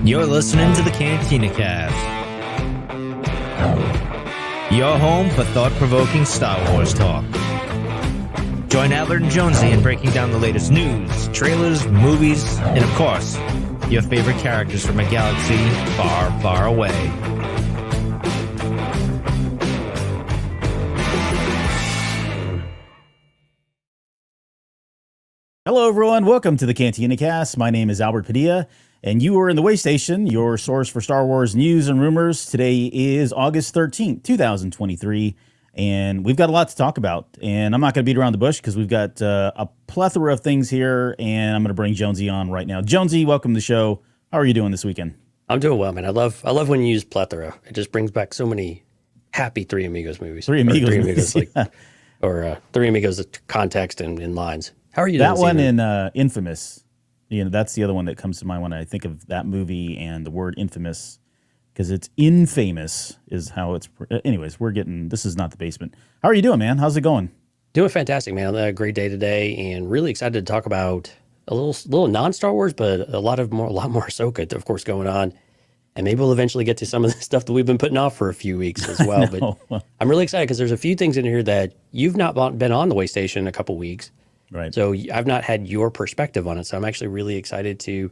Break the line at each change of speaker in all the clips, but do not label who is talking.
You're listening to the Cantina Cast, your home for thought-provoking Star Wars talk. Join Adler and Jonesy in breaking down the latest news, trailers, movies, and of course, your favorite characters from a galaxy far, far away.
Hello, everyone. Welcome to the Cantina Cast. My name is Albert Padilla, and you are in the Waystation, your source for Star Wars news and rumors. Today is August 13th, 2023, and we've got a lot to talk about. And I'm not going to beat around the bush because we've got a plethora of things here, and I'm going to bring Jonesy on right now. Jonesy, welcome to the show. How are you doing this weekend?
I'm doing well, man. I love when you use plethora. It just brings back so many happy Three Amigos movies.
Three Amigos,
yeah. Three Amigos context and lines. How are you doing?
That one in Infamous. You know, that's the other one that comes to mind when I think of that movie and the word infamous, because it's infamous is how it's. Anyways, this is not the basement. How are you doing, man? How's it going?
Doing fantastic, man. I had a great day today, and really excited to talk about a little non-Star Wars, but a lot more Ahsoka, of course, going on. And maybe we'll eventually get to some of the stuff that we've been putting off for a few weeks as well. But I'm really excited because there's a few things in here that you've not been on the Waystation in a couple weeks.
Right.
So I've not had your perspective on it. So I'm actually really excited to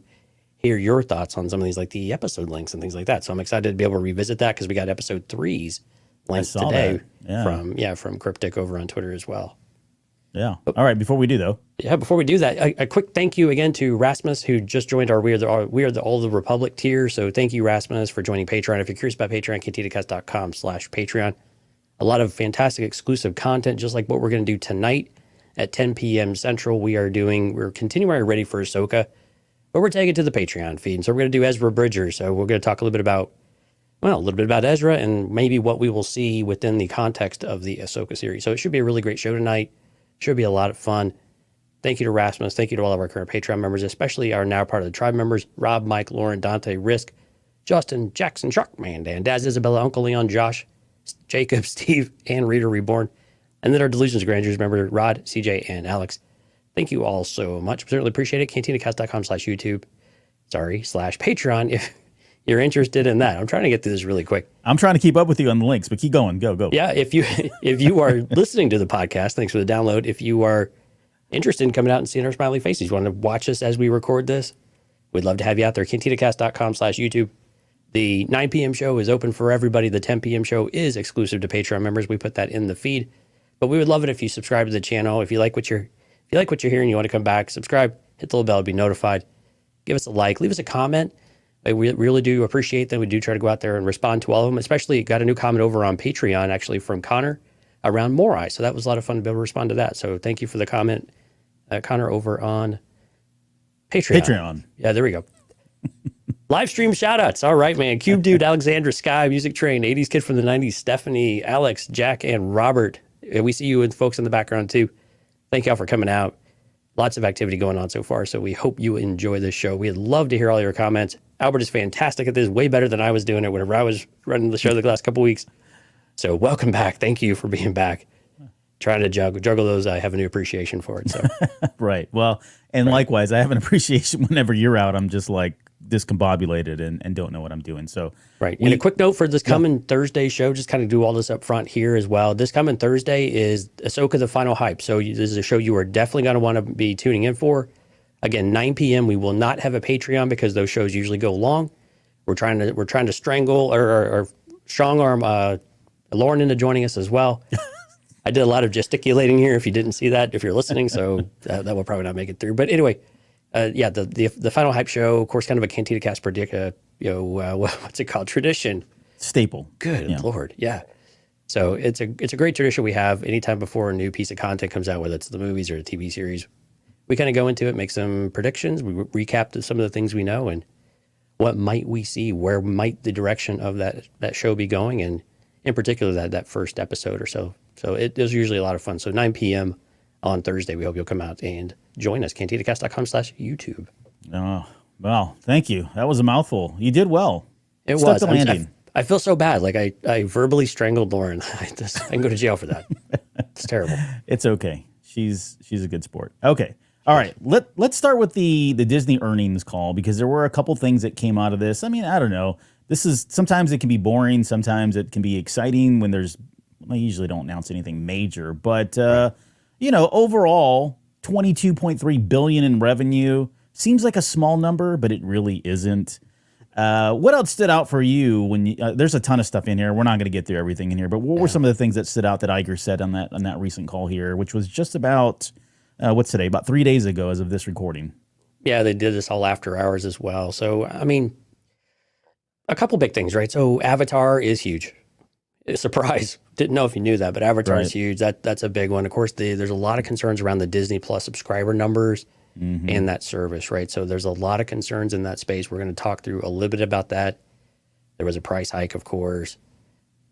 hear your thoughts on some of these, like the episode links and things like that. So I'm excited to be able to revisit that because we got episode 3's linked today from Cryptic over on Twitter as well.
Yeah. All right. Before we do, though.
Yeah. Before we do that, a quick thank you again to Rasmus, who just joined our We Are the All the Republic tier. So thank you, Rasmus, for joining Patreon. If you're curious about Patreon, cantinacast.com/Patreon. A lot of fantastic exclusive content, just like what we're going to do tonight at 10 p.m. Central. We're continuing already for Ahsoka, but we're taking it to the Patreon feed. And so we're going to do Ezra Bridger. So we're going to talk a little bit about Ezra and maybe what we will see within the context of the Ahsoka series. So it should be a really great show tonight. Should be a lot of fun. Thank you to Rasmus. Thank you to all of our current Patreon members, especially our now part of the tribe members, Rob, Mike, Lauren, Dante, Risk, Justin, Jackson, Sharkman, Dan, Daz, Isabella, Uncle Leon, Josh, Jacob, Steve, and Reader Reborn. And then our Delusions Grandeurs member, Rod, CJ, and Alex. Thank you all so much. Certainly appreciate it. CantinaCast.com/YouTube. /Patreon if you're interested in that. I'm trying to get through this really quick.
I'm trying to keep up with you on the links, but keep going. Go.
Yeah, if you are listening to the podcast, thanks for the download. If you are interested in coming out and seeing our smiley faces, you want to watch us as we record this, we'd love to have you out there. CantinaCast.com/YouTube. The 9 p.m. show is open for everybody. The 10 p.m. show is exclusive to Patreon members. We put that in the feed. But we would love it if you subscribe to the channel. If you like what you're hearing, you want to come back, subscribe, hit the little bell, be notified. Give us a like, leave us a comment. We really do appreciate that. We do try to go out there and respond to all of them. Especially got a new comment over on Patreon, actually from Connor around Morai. So that was a lot of fun to be able to respond to that. So thank you for the comment, Connor, over on Patreon. Yeah, there we go. Live stream shout outs. All right, man. Cube Dude, Alexandra, Sky, Music Train, 80s Kid from the 90s, Stephanie, Alex, Jack, and Robert. We see you and folks in the background too. Thank y'all for coming out. Lots of activity going on so far, so we hope you enjoy this show. We'd love to hear all your comments. Albert is fantastic at this, way better than I was doing it whenever I was running the show the last couple weeks. So welcome back. Thank you for being back. Trying to juggle those. I have a new appreciation for it. So
Right. Well, and likewise, I have an appreciation whenever you're out. I'm just like discombobulated and don't know what I'm doing. So
right. And a quick note for this coming Thursday show, just kind of do all this up front here as well. This coming Thursday is Ahsoka: The Final Hype. So this is a show you are definitely going to want to be tuning in for. Again, 9 p.m. We will not have a Patreon because those shows usually go long. We're trying to strangle or strong arm Lauren into joining us as well. I did a lot of gesticulating here. If you didn't see that, if you're listening, so that will probably not make it through. But anyway, the Final Hype show, of course, kind of a Cantina Cast what's it called? Tradition.
Staple.
Good Lord, yeah. So it's a great tradition we have. Anytime before a new piece of content comes out, whether it's the movies or a TV series, we kind of go into it, make some predictions, we recap some of the things we know, and what might we see, where might the direction of that show be going, and in particular that first episode or so. So it is usually a lot of fun. So 9 p.m. on Thursday, we hope you'll come out and join us. CantinaCast.com/YouTube.
Oh, well, thank you. That was a mouthful. You did well.
It
Stuck
was.
the landing.
I feel so bad. Like I verbally strangled Lauren. I can go to jail for that. It's terrible.
It's okay. she's a good sport. Okay. All right. Let's start with the Disney earnings call, because there were a couple things that came out of this. I mean, I don't know. This is, sometimes it can be boring, sometimes it can be exciting when there's, I usually don't announce anything major, but overall, 22.3 billion in revenue seems like a small number, but it really isn't. What else stood out for you when there's a ton of stuff in here. We're not going to get through everything in here, but what were some of the things that stood out that Iger said on that recent call here, which was just about what's today, about 3 days ago as of this recording?
Yeah, they did this all after hours as well. So, I mean, a couple big things, right? So Avatar is huge. Surprise. Didn't know if you knew that, but Avatar is huge. That's a big one. Of course, there's a lot of concerns around the Disney Plus subscriber numbers and that service, right? So there's a lot of concerns in that space. We're going to talk through a little bit about that. There was a price hike, of course.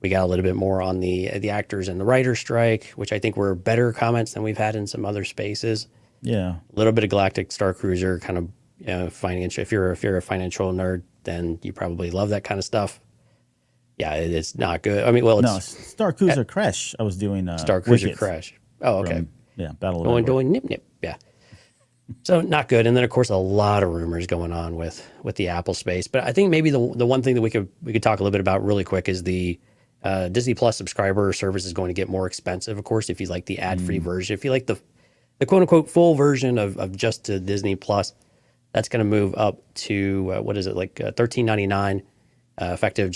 We got a little bit more on the actors and the writer's strike, which I think were better comments than we've had in some other spaces.
Yeah.
A little bit of Galactic Star Cruiser kind of financial. If you're a financial nerd, then you probably love that kind of stuff. Yeah, it's not good. I mean, well, it's
Star Cruiser Crash. I was doing
Star Cruiser
Wicked
Crash. Oh, okay.
Battle of Endor.
Doing nip nip. Yeah. So not good. And then of course a lot of rumors going on with the Apple space. But I think maybe the one thing that we could talk a little bit about really quick is the Disney Plus subscriber service is going to get more expensive. Of course, if you like the ad-free version, if you like the quote unquote full version of just the Disney Plus, that's going to move up to $13.99 effective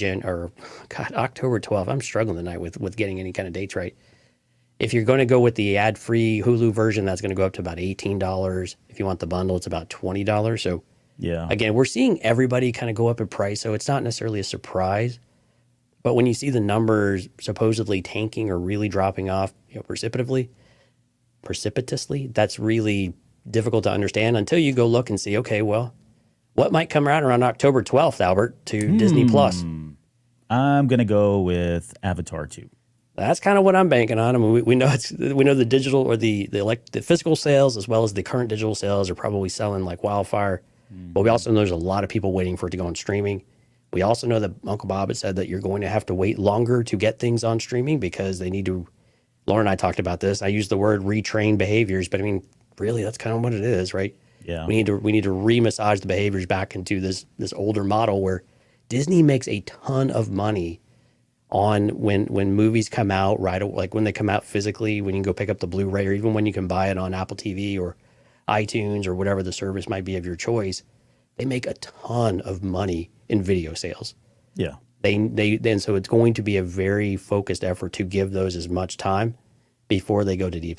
October 12th. I'm struggling tonight with getting any kind of dates right. If you're going to go with the ad-free Hulu version, that's going to go up to about $18. If you want the bundle, it's about $20. So
yeah,
again, we're seeing everybody kind of go up in price, so it's not necessarily a surprise. But when you see the numbers supposedly tanking or really dropping off precipitously, that's really difficult to understand until you go look and see, okay, well, what might come around October 12th, Albert, to Disney Plus?
I'm going to go with Avatar 2.
That's kind of what I'm banking on. I mean, we know the digital or the physical sales as well as the current digital sales are probably selling like wildfire. But we also know there's a lot of people waiting for it to go on streaming. We also know that Uncle Bob had said that you're going to have to wait longer to get things on streaming because they need to. Laura and I talked about this. I used the word retrain behaviors, but I mean, really, that's kind of what it is, right?
Yeah.
We need to re-massage the behaviors back into this older model where Disney makes a ton of money on when movies come out, right? Like when they come out physically, when you can go pick up the Blu-ray, or even when you can buy it on Apple TV or iTunes or whatever the service might be of your choice, they make a ton of money in video sales.
Yeah.
So it's going to be a very focused effort to give those as much time before they go to D+.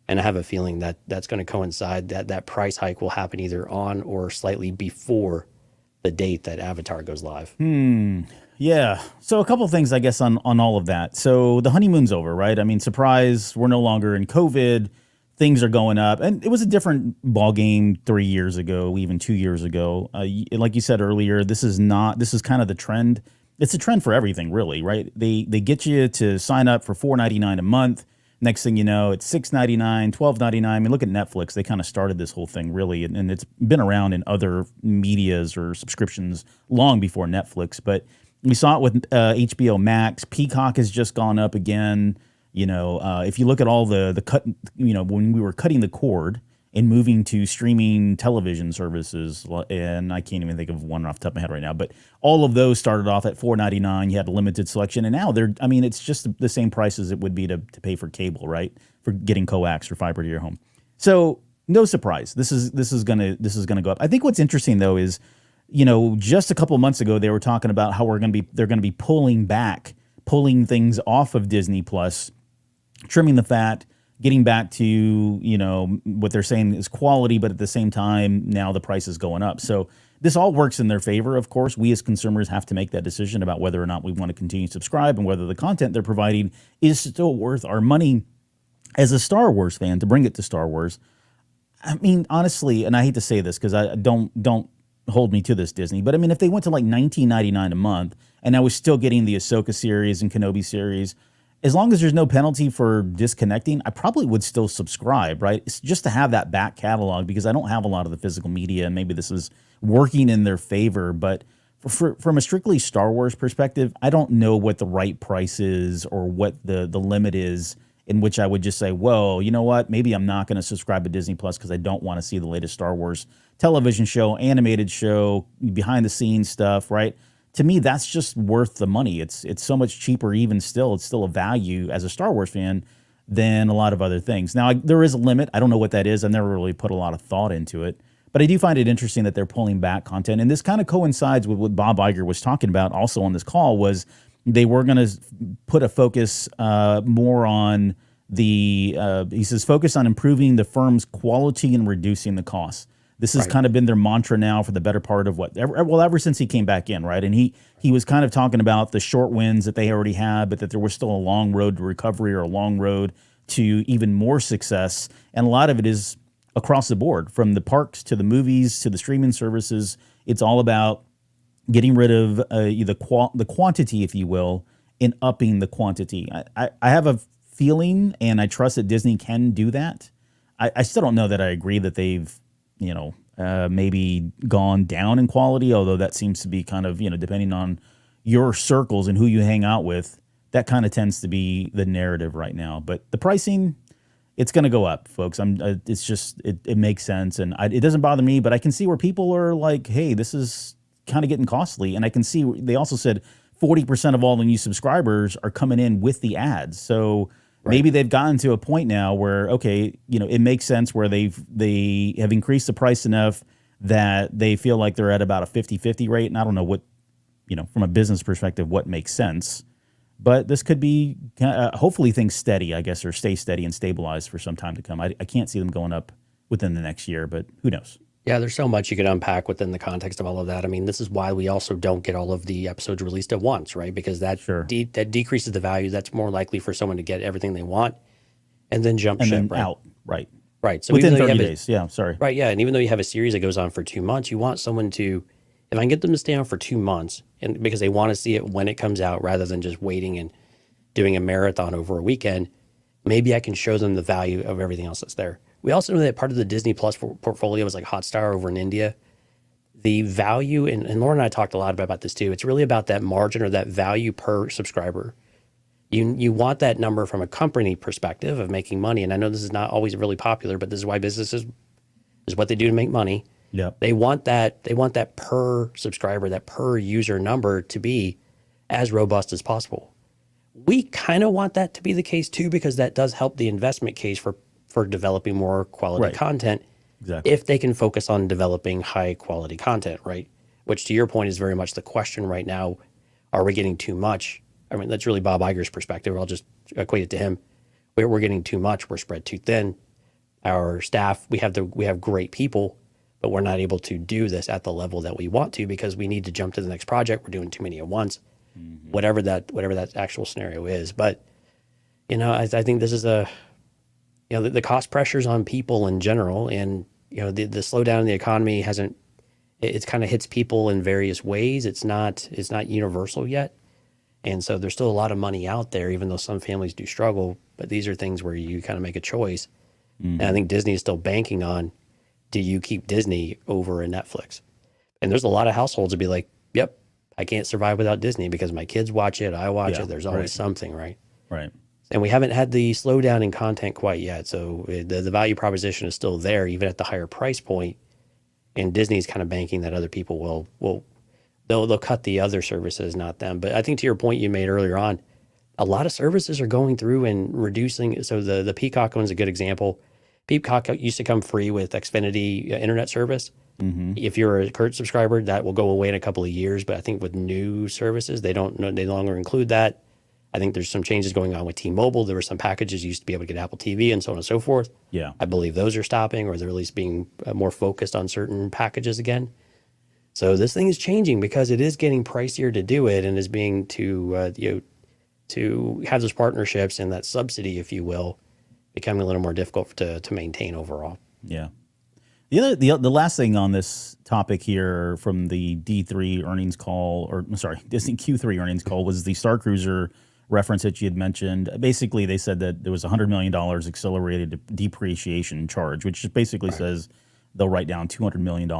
And I have a feeling that that's going to coincide, that price hike will happen either on or slightly before the date that Avatar goes live.
Yeah. So a couple of things, I guess, on all of that. So the honeymoon's over, right? I mean, surprise, we're no longer in COVID. Things are going up. And it was a different ball game 3 years ago, even 2 years ago. Like you said earlier, this is kind of the trend. It's a trend for everything, really, right? They get you to sign up for $4.99 a month. Next thing you know, it's $6.99, $12.99. I mean, look at Netflix. They kind of started this whole thing, really, and it's been around in other medias or subscriptions long before Netflix. But we saw it with HBO Max. Peacock has just gone up again. If you look at all the cut, when we were cutting the cord and moving to streaming television services, and I can't even think of one off the top of my head right now, but all of those started off at $4.99. You had a limited selection, and now it's just the same price as it would be to pay for cable, right? For getting coax or fiber to your home. So no surprise, this is gonna go up. I think what's interesting though is, just a couple of months ago they were talking about how they're gonna be pulling things off of Disney Plus, trimming the fat, getting back to, what they're saying is quality, but at the same time, now the price is going up. So this all works in their favor. Of course, we as consumers have to make that decision about whether or not we want to continue to subscribe and whether the content they're providing is still worth our money. As a Star Wars fan, to bring it to Star Wars, I mean, honestly, and I hate to say this because I don't hold me to this, Disney, but I mean, if they went to like $19.99 a month and I was still getting the Ahsoka series and Kenobi series, as long as there's no penalty for disconnecting, I probably would still subscribe, right? It's just to have that back catalog because I don't have a lot of the physical media, and maybe this is working in their favor. But from a strictly Star Wars perspective, I don't know what the right price is or what the limit is in which I would just say, whoa, you know what? Maybe I'm not going to subscribe to Disney Plus because I don't want to see the latest Star Wars television show, animated show, behind the scenes stuff, right? To me, that's just worth the money. It's so much cheaper even still. It's still a value as a Star Wars fan than a lot of other things. Now, there is a limit. I don't know what that is. I've never really put a lot of thought into it. But I do find it interesting that they're pulling back content. And this kind of coincides with what Bob Iger was talking about also on this call, was they were going to put a focus more on he says, focus on improving the firm's quality and reducing the costs. This has kind of been their mantra now for the better part of ever since he came back in, right? And he was kind of talking about the short wins that they already had, but that there was still a long road to recovery or a long road to even more success. And a lot of it is across the board, from the parks to the movies to the streaming services. It's all about getting rid of the quantity, if you will, and upping the quantity. I have a feeling, and I trust that Disney can do that. I still don't know that I agree that they've maybe gone down in quality, although that seems to be kind of, depending on your circles and who you hang out with, that kind of tends to be the narrative right now. But the pricing, it's going to go up, folks. It's just, it makes sense. And it doesn't bother me, but I can see where people are like, hey, this is kind of getting costly. And I can see, they also said 40% of all the new subscribers are coming in with the ads. So maybe they've gotten to a point now where, okay, it makes sense where they have increased the price enough that they feel like they're at about a 50-50 rate. And I don't know what, from a business perspective, what makes sense. But this could be hopefully things steady, I guess, or stay steady and stabilize for some time to come. I can't see them going up within the next year, but who knows?
Yeah, there's so much you could unpack within the context of all of that. I mean, this is why we also don't get all of the episodes released at once, right? Because that that decreases the value. That's more likely for someone to get everything they want and then jump ship,
then
right?
out, right?
Right. So
within 30 days. Yeah, sorry.
Right, yeah. And even though you have a series that goes on for 2 months, you want someone to, if I can get them to stay on for 2 months, and because they want to see it when it comes out rather than just waiting and doing a marathon over a weekend, maybe I can show them the value of everything else that's there. We also know that part of the Disney Plus portfolio is like Hotstar over in India. The value, and Lauren and I talked a lot about this too, it's really about that margin or that value per subscriber. You want that number from a company perspective of making money. And I know this is not always really popular, but this is why businesses is what they do to make money.
Yeah.
They want that per subscriber, that per user number to be as robust as possible. We kind of want that to be the case too, because that does help the investment case for developing more quality content.
Exactly.
If they can focus on developing high quality content, right? Which to your point is very much the question right now. Are we getting too much? I mean, that's really Bob Iger's perspective. I'll just equate it to him. We're getting too much. We're spread too thin. Our staff, we have great people, but we're not able to do this at the level that we want to because we need to jump to the next project. We're doing too many at once, whatever that actual scenario is. But, I think this is the cost pressures on people in general, and the slowdown in the economy it's kind of hits people in various ways. It's not universal yet, and so there's still a lot of money out there, even though some families do struggle. But these are things where you kind of make a choice, and I think Disney is still banking on: do you keep Disney over a Netflix? And there's a lot of households that be like, "Yep, I can't survive without Disney because my kids watch it, I watch it. There's always something, right?"
Right.
And we haven't had the slowdown in content quite yet. So the value proposition is still there, even at the higher price point. And Disney's kind of banking that other people they'll cut the other services, not them. But I think to your point you made earlier on, a lot of services are going through and reducing. So the Peacock one's a good example. Peacock used to come free with Xfinity internet service. Mm-hmm. If you're a current subscriber, that will go away in a couple of years. But I think with new services, they no longer include that. I think there's some changes going on with T-Mobile. There were some packages you used to be able to get Apple TV and so on and so forth.
Yeah.
I believe those are stopping, or they're at least being more focused on certain packages again. So this thing is changing because it is getting pricier to do it, and is being to have those partnerships and that subsidy, if you will, becoming a little more difficult to maintain overall.
Yeah. The last thing on this topic here from the D3 earnings call, Disney Q3 earnings call, was the Star Cruiser reference that you had mentioned. Basically, they said that there was $100 million accelerated depreciation charge, which just basically says they'll write down $200 million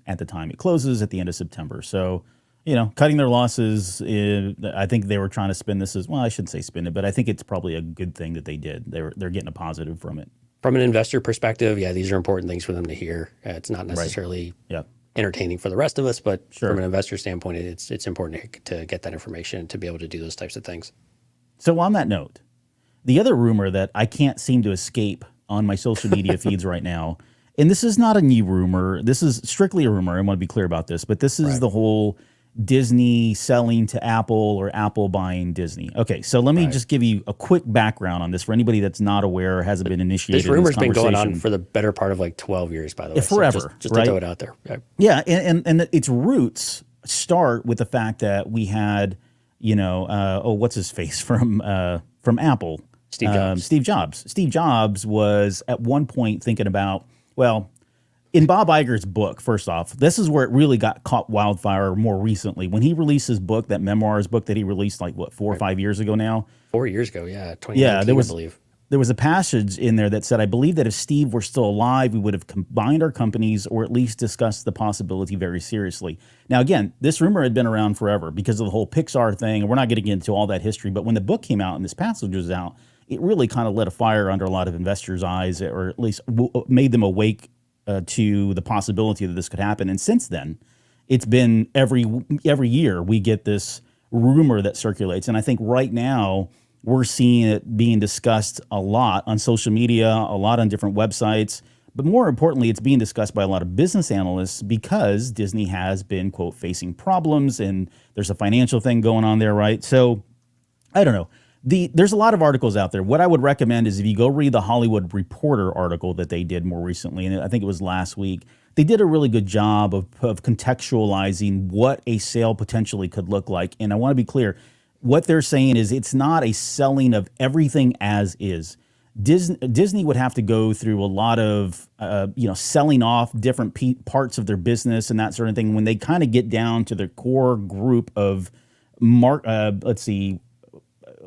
at the time it closes at the end of September. So cutting their losses. I think they were trying to spin this as well. I shouldn't say spin it, but I think it's probably a good thing that they did. They're getting a positive from it.
From an investor perspective, yeah, these are important things for them to hear. It's not necessarily entertaining for the rest of us, but from an investor standpoint, it's important to get that information to be able to do those types of things.
So on that note, the other rumor that I can't seem to escape on my social media feeds right now, and this is not a new rumor. This is strictly a rumor. I want to be clear about this, but this is the whole Disney selling to Apple or Apple buying Disney. Okay, so let me just give you a quick background on this for anybody that's not aware or hasn't been initiated.
This rumor's been going on for the better part of like 12 years, by the way.
Forever.
So just to throw it out there.
Yeah, and its roots start with the fact that we had, what's his face from Apple?
Steve Jobs.
Steve Jobs was at one point thinking about, in Bob Iger's book, first off, this is where it really got caught wildfire more recently. When he released his book, that memoirs book that he released 4 or 5 years ago now?
4 years ago, 2019, I believe.
There was a passage in there that said, I believe that if Steve were still alive, we would have combined our companies or at least discussed the possibility very seriously. Now, again, this rumor had been around forever because of the whole Pixar thing, and we're not getting into all that history. But when the book came out and this passage was out, it really kind of lit a fire under a lot of investors' eyes, or at least made them awake to the possibility that this could happen. And since then, it's been every year we get this rumor that circulates. And I think right now we're seeing it being discussed a lot on social media, a lot on different websites. But more importantly, it's being discussed by a lot of business analysts because Disney has been, quote, facing problems, and there's a financial thing going on there, right? So I don't know. There's a lot of articles out there. What I would recommend is if you go read the Hollywood Reporter article that they did more recently, and I think it was last week, they did a really good job of contextualizing what a sale potentially could look like. And I want to be clear, what they're saying is it's not a selling of everything as is. Disney would have to go through a lot of, selling off different parts of their business and that sort of thing when they kind of get down to their core group of,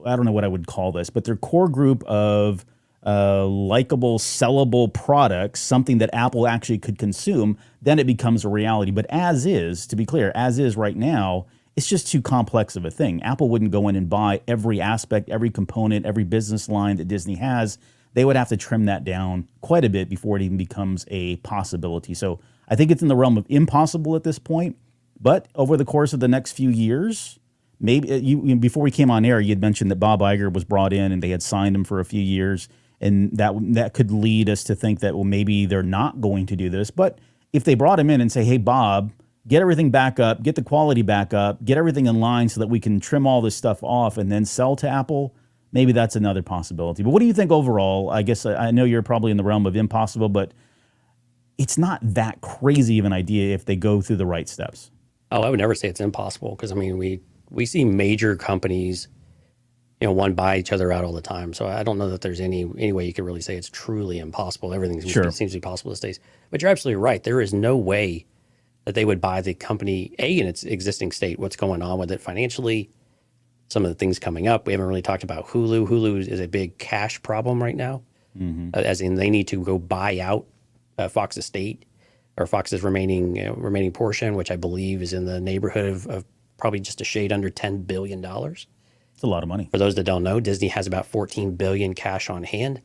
I don't know what I would call this, but their core group of likable, sellable products, something that Apple actually could consume, then it becomes a reality. But as is, to be clear, as is right now, it's just too complex of a thing. Apple wouldn't go in and buy every aspect, every component, every business line that Disney has. They would have to trim that down quite a bit before it even becomes a possibility. So I think it's in the realm of impossible at this point. But over the course of the next few years, maybe before we came on air, you had mentioned that Bob Iger was brought in and they had signed him for a few years. And that could lead us to think that, maybe they're not going to do this. But if they brought him in and say, hey, Bob, get everything back up, get the quality back up, get everything in line so that we can trim all this stuff off and then sell to Apple, maybe that's another possibility. But what do you think overall? I guess I know you're probably in the realm of impossible, but it's not that crazy of an idea if they go through the right steps.
Oh, I would never say it's impossible because, we see major companies, one buy each other out all the time. So I don't know that there's any way you could really say it's truly impossible. Everything seems to be possible these days. But you're absolutely right. There is no way that they would buy the company, in its existing state, what's going on with it financially, some of the things coming up. We haven't really talked about Hulu. Hulu is a big cash problem right now, as in they need to go buy out Fox estate or Fox's remaining portion, which I believe is in the neighborhood of probably just a shade under $10 billion.
It's a lot of money.
For those that don't know, Disney has about $14 billion cash on hand.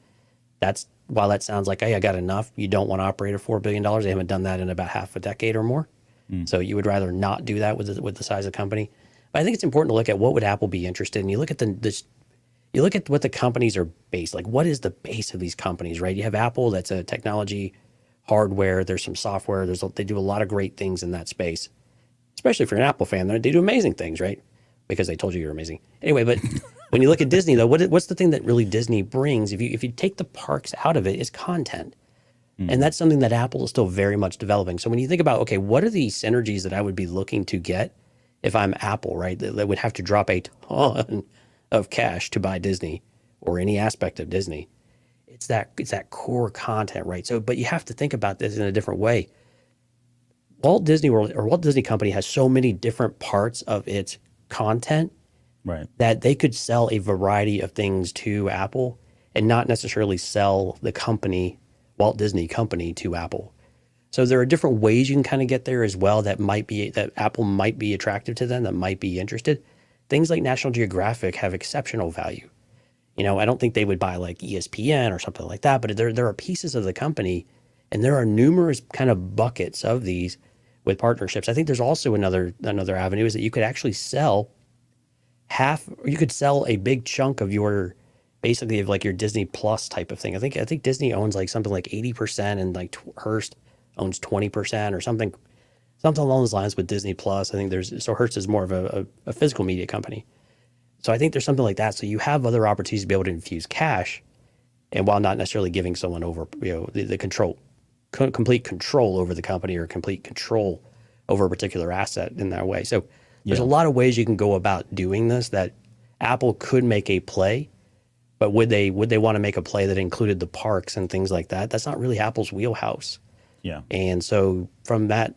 While that sounds like, hey, I got enough, you don't want to operate at $4 billion. They haven't done that in about half a decade or more. So you would rather not do that with the size of the company. But I think it's important to look at what would Apple be interested in. You look at you look at what the companies are based, like what is the base of these companies, right? You have Apple, that's a technology, hardware, there's some software, they do a lot of great things in that space. Especially if you're an Apple fan, they do amazing things, right? Because they told you you're amazing. Anyway, but when you look at Disney, though, what's the thing that really Disney brings? If you take the parks out of it, is content. And that's something that Apple is still very much developing. So when you think about, okay, what are the synergies that I would be looking to get if I'm Apple, right? That would have to drop a ton of cash to buy Disney or any aspect of Disney. It's that core content, right? So, but you have to think about this in a different way. Walt Disney World or Walt Disney Company has so many different parts of its content that they could sell a variety of things to Apple and not necessarily sell the company, Walt Disney Company, to Apple. So there are different ways you can kind of get there as well that Apple might be attractive to them, that might be interested. Things like National Geographic have exceptional value. I don't think they would buy like ESPN or something like that, but there are pieces of the company, and there are numerous kind of buckets of these with partnerships. I think there's also another avenue is that you could actually sell a big chunk of your, basically of like your Disney Plus type of thing. I think Disney owns like something like 80%, and like Hearst owns 20% or something along those lines with Disney Plus. I think Hearst is more of a physical media company. So I think there's something like that. So you have other opportunities to be able to infuse cash, and while not necessarily giving someone over, the complete control over the company, or complete control over a particular asset in that way. So there's a lot of ways you can go about doing this that Apple could make a play, but would they want to make a play that included the parks and things like that? That's not really Apple's wheelhouse.
Yeah.
And so from that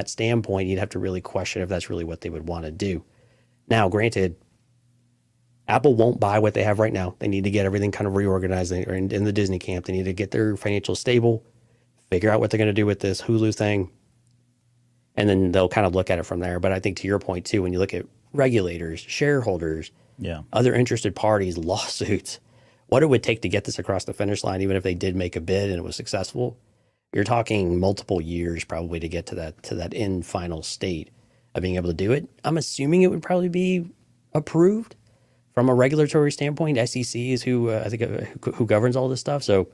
standpoint, you'd have to really question if that's really what they would want to do. Now, granted, Apple won't buy what they have right now. They need to get everything kind of reorganized in the Disney camp. They need to get their financials stable, figure out what they're going to do with this Hulu thing, and then they'll kind of look at it from there. But I think to your point too, when you look at regulators, shareholders, other interested parties, lawsuits, what it would take to get this across the finish line, even if they did make a bid and it was successful, you're talking multiple years probably to get to that end final state of being able to do it. I'm assuming it would probably be approved from a regulatory standpoint. SEC is who governs all this stuff. So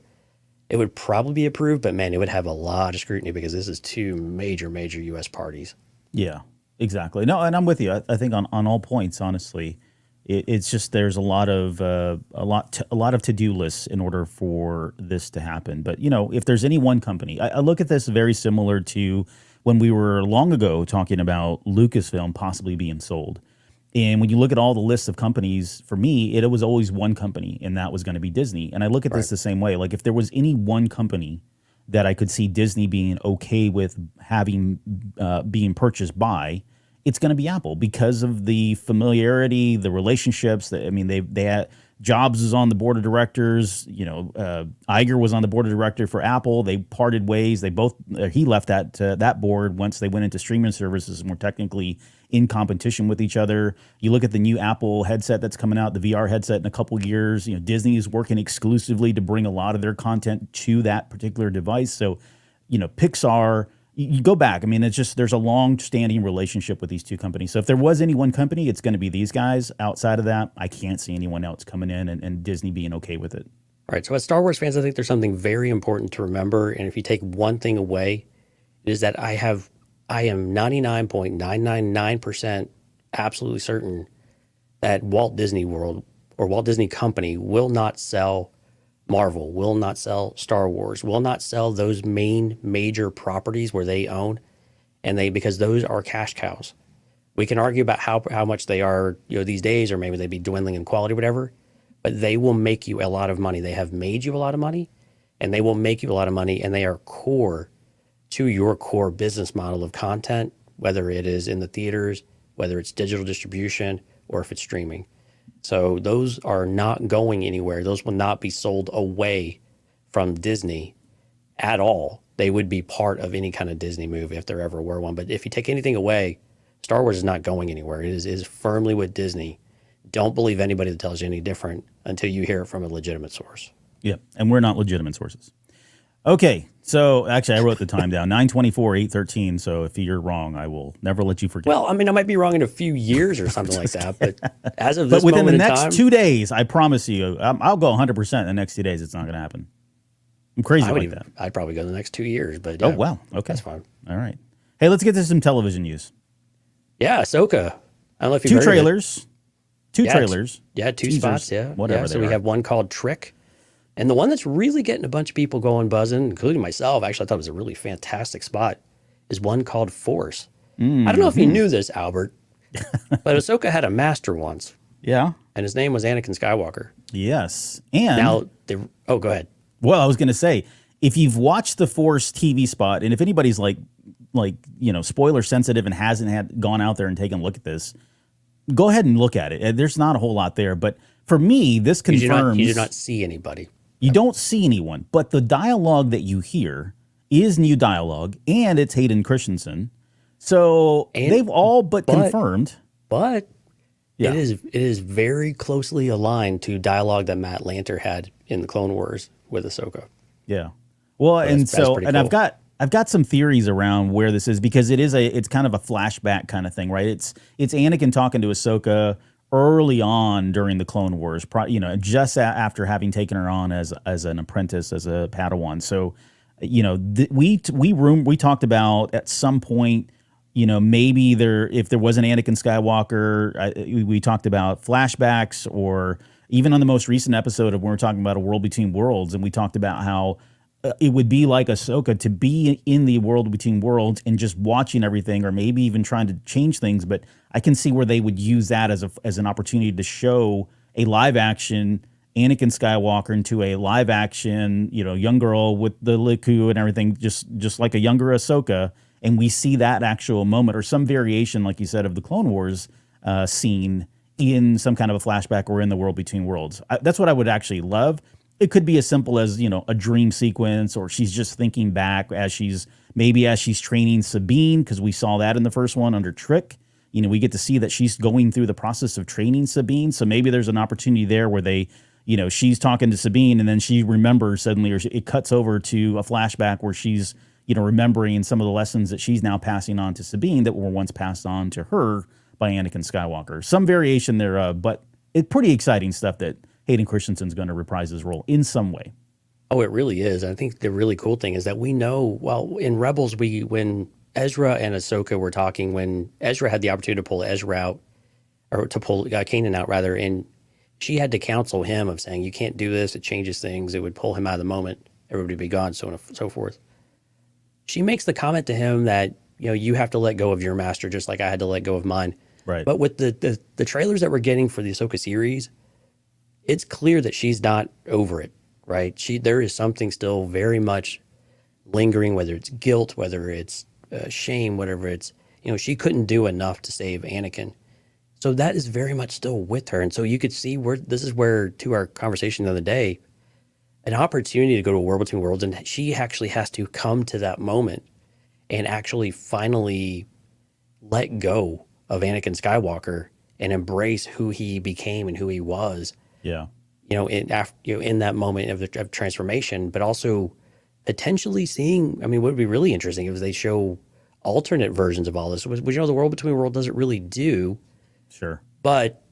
it would probably be approved, but man, it would have a lot of scrutiny because this is two major U.S. parties.
Yeah, exactly. No, and I'm with you. I think on all points, honestly, it's just there's a lot of to-do lists in order for this to happen. But if there's any one company, I look at this very similar to when we were long ago talking about Lucasfilm possibly being sold. And when you look at all the lists of companies, for me, it was always one company, and that was going to be Disney. And I look at this the same way. Like if there was any one company that I could see Disney being okay with having being purchased by, it's going to be Apple because of the familiarity, the relationships. They had Jobs was on the board of directors. Iger was on the board of director for Apple. They parted ways. He left that board once they went into streaming services and were technically in competition with each other. You look at the new Apple headset that's coming out, the VR headset in a couple of years. Disney is working exclusively to bring a lot of their content to that particular device. So, Pixar. You go back. It's just there's a long-standing relationship with these two companies. So if there was any one company, it's going to be these guys. Outside of that, I can't see anyone else coming in and Disney being okay with it.
All right. So as Star Wars fans, I think there's something very important to remember. And if you take one thing away, it is that I am 99.999% absolutely certain that Walt Disney World or Walt Disney Company will not sell Marvel, will not sell Star Wars, will not sell those major properties where they own, because those are cash cows. We can argue about how much they are, these days, or maybe they'd be dwindling in quality, whatever, but they will make you a lot of money. They have made you a lot of money, and they will make you a lot of money, and they are core to your core business model of content, whether it is in the theaters, whether it's digital distribution, or if it's streaming. So those are not going anywhere. Those will not be sold away from Disney at all. They would be part of any kind of Disney movie if there ever were one. But if you take anything away, Star Wars is not going anywhere. It is firmly with Disney. Don't believe anybody that tells you any different until you hear it from a legitimate source.
Yeah, and we're not legitimate sources. Okay, so actually I wrote the time down, 9/24/8/13. So if you're wrong, I will never let you forget.
Well, I might be wrong in a few years or something like that, but as of this
but within the
moment
next
in time,
2 days, I promise you, I'll go 100% in the next 2 days. It's not going to happen. I'm crazy like that.
I'd probably go the next 2 years, but
oh wow, okay,
that's fine.
All right. Hey, let's get to some television news.
Yeah, Ahsoka. I don't know if you've
Two
heard
trailers.
of it.
Two trailers.
Yeah, two
teasers,
spots. Yeah,
whatever.
Yeah, so we have one called Trick. And the one that's really getting a bunch of people going buzzing, including myself, actually I thought it was a really fantastic spot, is one called Force. I don't know if you knew this, Albert, but Ahsoka had a master once.
Yeah.
And his name was Anakin Skywalker.
Yes. And
now, go ahead.
Well, I was going to say, if you've watched the Force TV spot, and if anybody's like spoiler sensitive and hasn't gone out there and taken a look at this, go ahead and look at it. There's not a whole lot there, but for me, this confirms
you do not see anybody.
You don't see anyone, but the dialogue that you hear is new dialogue, and it's Hayden Christensen. So
And-
they've all but confirmed.
But
Yeah.
it is very closely aligned to dialogue that Matt Lanter had in the Clone Wars with Ahsoka.
Yeah. Well, and
that's
so
pretty
and
cool.
I've got some theories around where this is, because it's kind of a flashback kind of thing, right? It's Anakin talking to Ahsoka early on during the Clone Wars, just after having taken her on as an apprentice, as a Padawan. So, we talked about at some point, maybe if there was an Anakin Skywalker, we talked about flashbacks, or even on the most recent episode of when we're talking about A World Between Worlds, and we talked about how it would be like Ahsoka to be in the World Between Worlds and just watching everything, or maybe even trying to change things. But I can see where they would use that as an opportunity to show a live action Anakin Skywalker into a live action, young girl with the Liku and everything, just like a younger Ahsoka. And we see that actual moment, or some variation, like you said, of the Clone Wars scene in some kind of a flashback or in the World Between Worlds. That's what I would actually love. It could be as simple as, a dream sequence, or she's just thinking back as she's training Sabine, because we saw that in the first one under Trick. We get to see that she's going through the process of training Sabine. So maybe there's an opportunity there where they, she's talking to Sabine, and then she remembers suddenly, or it cuts over to a flashback where she's, remembering some of the lessons that she's now passing on to Sabine that were once passed on to her by Anakin Skywalker. Some variation thereof, but it's pretty exciting stuff that Hayden Christensen's going to reprise his role in some way.
Oh, it really is. I think the really cool thing is that we know, well, in Rebels, when Ezra and Ahsoka were talking, when Ezra had the opportunity to pull Ezra out, or to pull Kanan out, rather, and she had to counsel him of saying, you can't do this, it changes things, it would pull him out of the moment, everybody would be gone, so on and so forth. She makes the comment to him that, you have to let go of your master, just like I had to let go of mine.
Right.
But with the trailers that we're getting for the Ahsoka series, it's clear that she's not over it, right? There is something still very much lingering, whether it's guilt, whether it's shame, whatever it's, she couldn't do enough to save Anakin. So that is very much still with her. And so you could see this is where, to our conversation the other day, an opportunity to go to a World Between Worlds, and she actually has to come to that moment and actually finally let go of Anakin Skywalker and embrace who he became and who he was.
Yeah.
In that moment of transformation, but also potentially seeing, what would be really interesting if they show alternate versions of all this, which, the World Between Worlds doesn't really do.
Sure.
But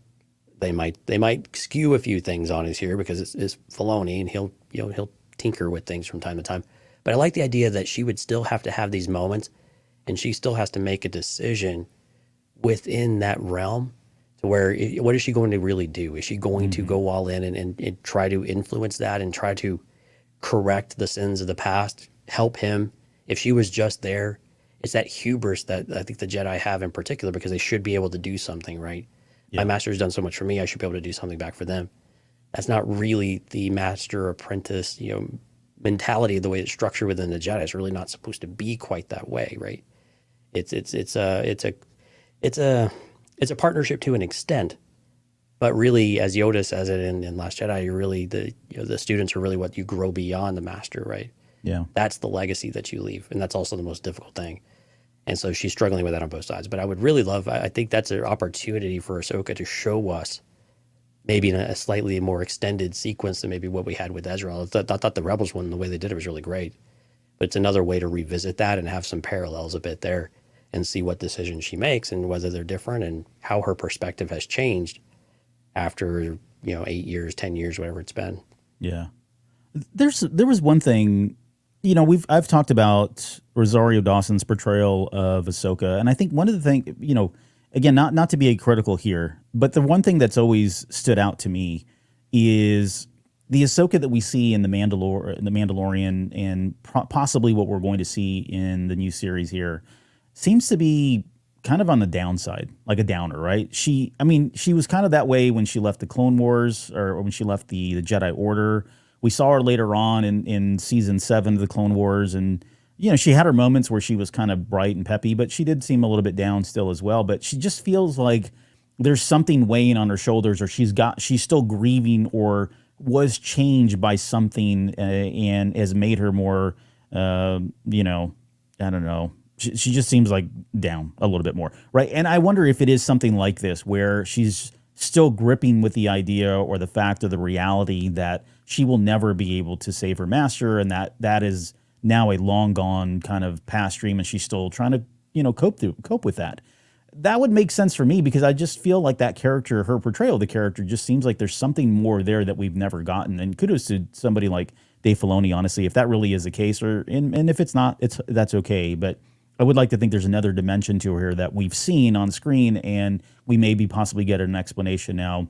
they might skew a few things on us here, because it's Filoni, and he'll tinker with things from time to time. But I like the idea that she would still have to have these moments, and she still has to make a decision within that realm, to where, what is she going to really do? Is she going to go all in and try to influence that and try to correct the sins of the past, help him? If she was just there, it's that hubris that I think the Jedi have in particular, because they should be able to do something, right? Yeah. My master's done so much for me, I should be able to do something back for them. That's not really the master apprentice, mentality, the way it's structured within the Jedi. It's really not supposed to be quite that way, right? It's a partnership to an extent, but really, as Yoda says it in Last Jedi, you're really the students are really what you grow beyond the master, right?
Yeah.
That's the legacy that you leave, and that's also the most difficult thing. And so she's struggling with that on both sides. But I would really love, I think that's an opportunity for Ahsoka to show us, maybe in a slightly more extended sequence than maybe what we had with Ezra. I thought the Rebels one, the way they did it, was really great. But it's another way to revisit that and have some parallels a bit there, and see what decisions she makes and whether they're different, and how her perspective has changed after 8 years, 10 years, whatever it's been.
Yeah. There was one thing, I've talked about Rosario Dawson's portrayal of Ahsoka, and I think one of the things, again, not to be critical here, but the one thing that's always stood out to me is the Ahsoka that we see in the Mandalorian, and possibly what we're going to see in the new series here, seems to be kind of on the downside, like a downer, right? She was kind of that way when she left the Clone Wars, or when she left the Jedi Order. We saw her later on in season 7 of the Clone Wars, and she had her moments where she was kind of bright and peppy, but she did seem a little bit down still as well. But she just feels like there's something weighing on her shoulders, or she's still grieving, or was changed by something, and has made her more You know, I don't know. She just seems like down a little bit more, right? And I wonder if it is something like this where she's still gripping with the idea or the fact of the reality that she will never be able to save her master, and that is now a long gone kind of past dream, and she's still trying to, you know, cope with that. That would make sense for me because I just feel like that character, her portrayal of the character, just seems like there's something more there that we've never gotten. And kudos to somebody like Dave Filoni, honestly, if that really is the case, and if it's not, that's okay. But I would like to think there's another dimension to her that we've seen on screen, and we maybe possibly get an explanation now,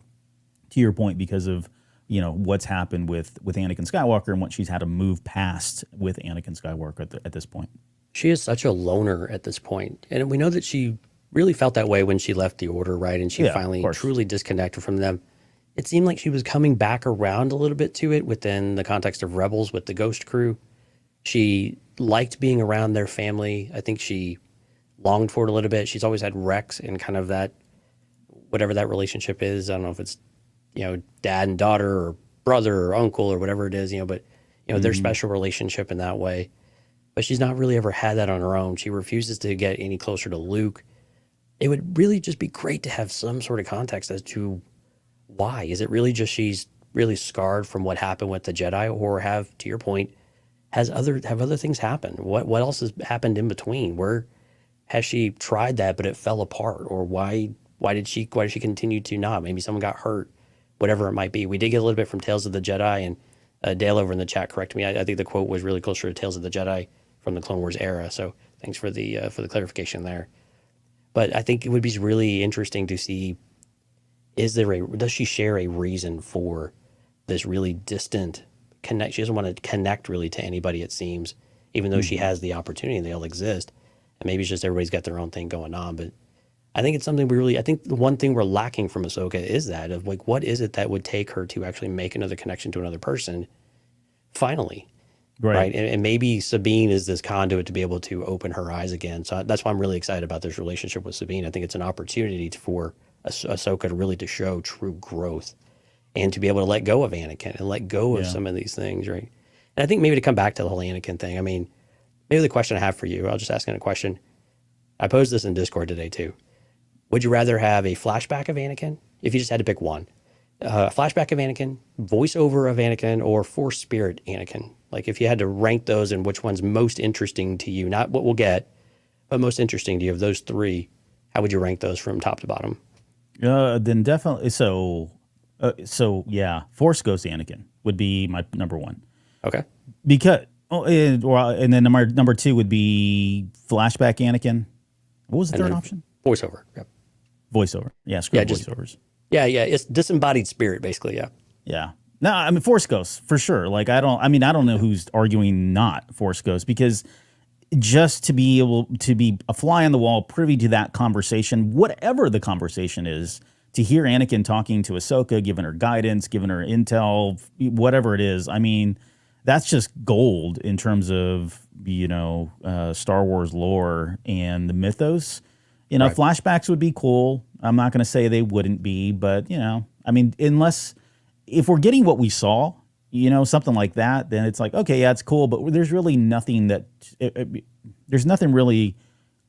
to your point, because of, you know, what's happened with Anakin Skywalker and what she's had to move past with Anakin Skywalker at this point.
She is such a loner at this point, and we know that she really felt that way when she left the Order, right? And she finally truly disconnected from them. It seemed like she was coming back around a little bit to it within the context of Rebels with the Ghost crew. She liked being around their family. I think she longed for it a little bit. She's always had Rex and kind of that, whatever that relationship is. I don't know if it's, you know, dad and daughter or brother or uncle or whatever it is, you know, but, you know, their special relationship in that way. But she's not really ever had that on her own. She refuses to get any closer to Luke. It would really just be great to have some sort of context as to why. Is it really just she's really scarred from what happened with the Jedi, or have, to your point, have other things happened? What else has happened in between? Where has she tried that but it fell apart? Or why did she continue to not? Maybe someone got hurt, whatever it might be. We did get a little bit from Tales of the Jedi, and Dale over in the chat corrected me. I think the quote was really closer to Tales of the Jedi from the Clone Wars era. So thanks for the clarification there. But I think it would be really interesting to see, does she share a reason for this really distant connect? She doesn't want to connect really to anybody, it seems, even though she has the opportunity and they all exist. And maybe it's just everybody's got their own thing going on. But I think it's something I think the one thing we're lacking from Ahsoka is that of like, what is it that would take her to actually make another connection to another person finally? Right. And maybe Sabine is this conduit to be able to open her eyes again. So that's why I'm really excited about this relationship with Sabine. I think it's an opportunity for Ahsoka to really to show true growth and to be able to let go of Anakin and let go of some of these things, right? And I think maybe to come back to the whole Anakin thing, I mean, maybe the question I have for you, I'll just ask a question. I posed this in Discord today too. Would you rather have a flashback of Anakin, if you just had to pick one? A flashback of Anakin, voiceover of Anakin, or Force Spirit Anakin? Like if you had to rank those and which one's most interesting to you, not what we'll get, but most interesting to you of those three, how would you rank those from top to bottom?
Then definitely, so yeah, Force Ghost Anakin would be my number one.
Okay.
Because, and then number two would be flashback Anakin. What was the third option?
Voiceover. Yep.
Voiceover. Yeah, voiceovers.
Yeah, it's disembodied spirit, basically, yeah.
Yeah. No, I mean, Force Ghosts, for sure. Like, I don't know who's arguing not Force Ghosts, because just to be able to be a fly on the wall, privy to that conversation, whatever the conversation is, to hear Anakin talking to Ahsoka, giving her guidance, giving her intel, whatever it is, I mean, that's just gold in terms of, you know, Star Wars lore and the mythos. You know, flashbacks would be cool. I'm not going to say they wouldn't be, but, you know, I mean, if we're getting what we saw, you know, something like that, then it's like, okay, yeah, it's cool, but there's really nothing there's nothing really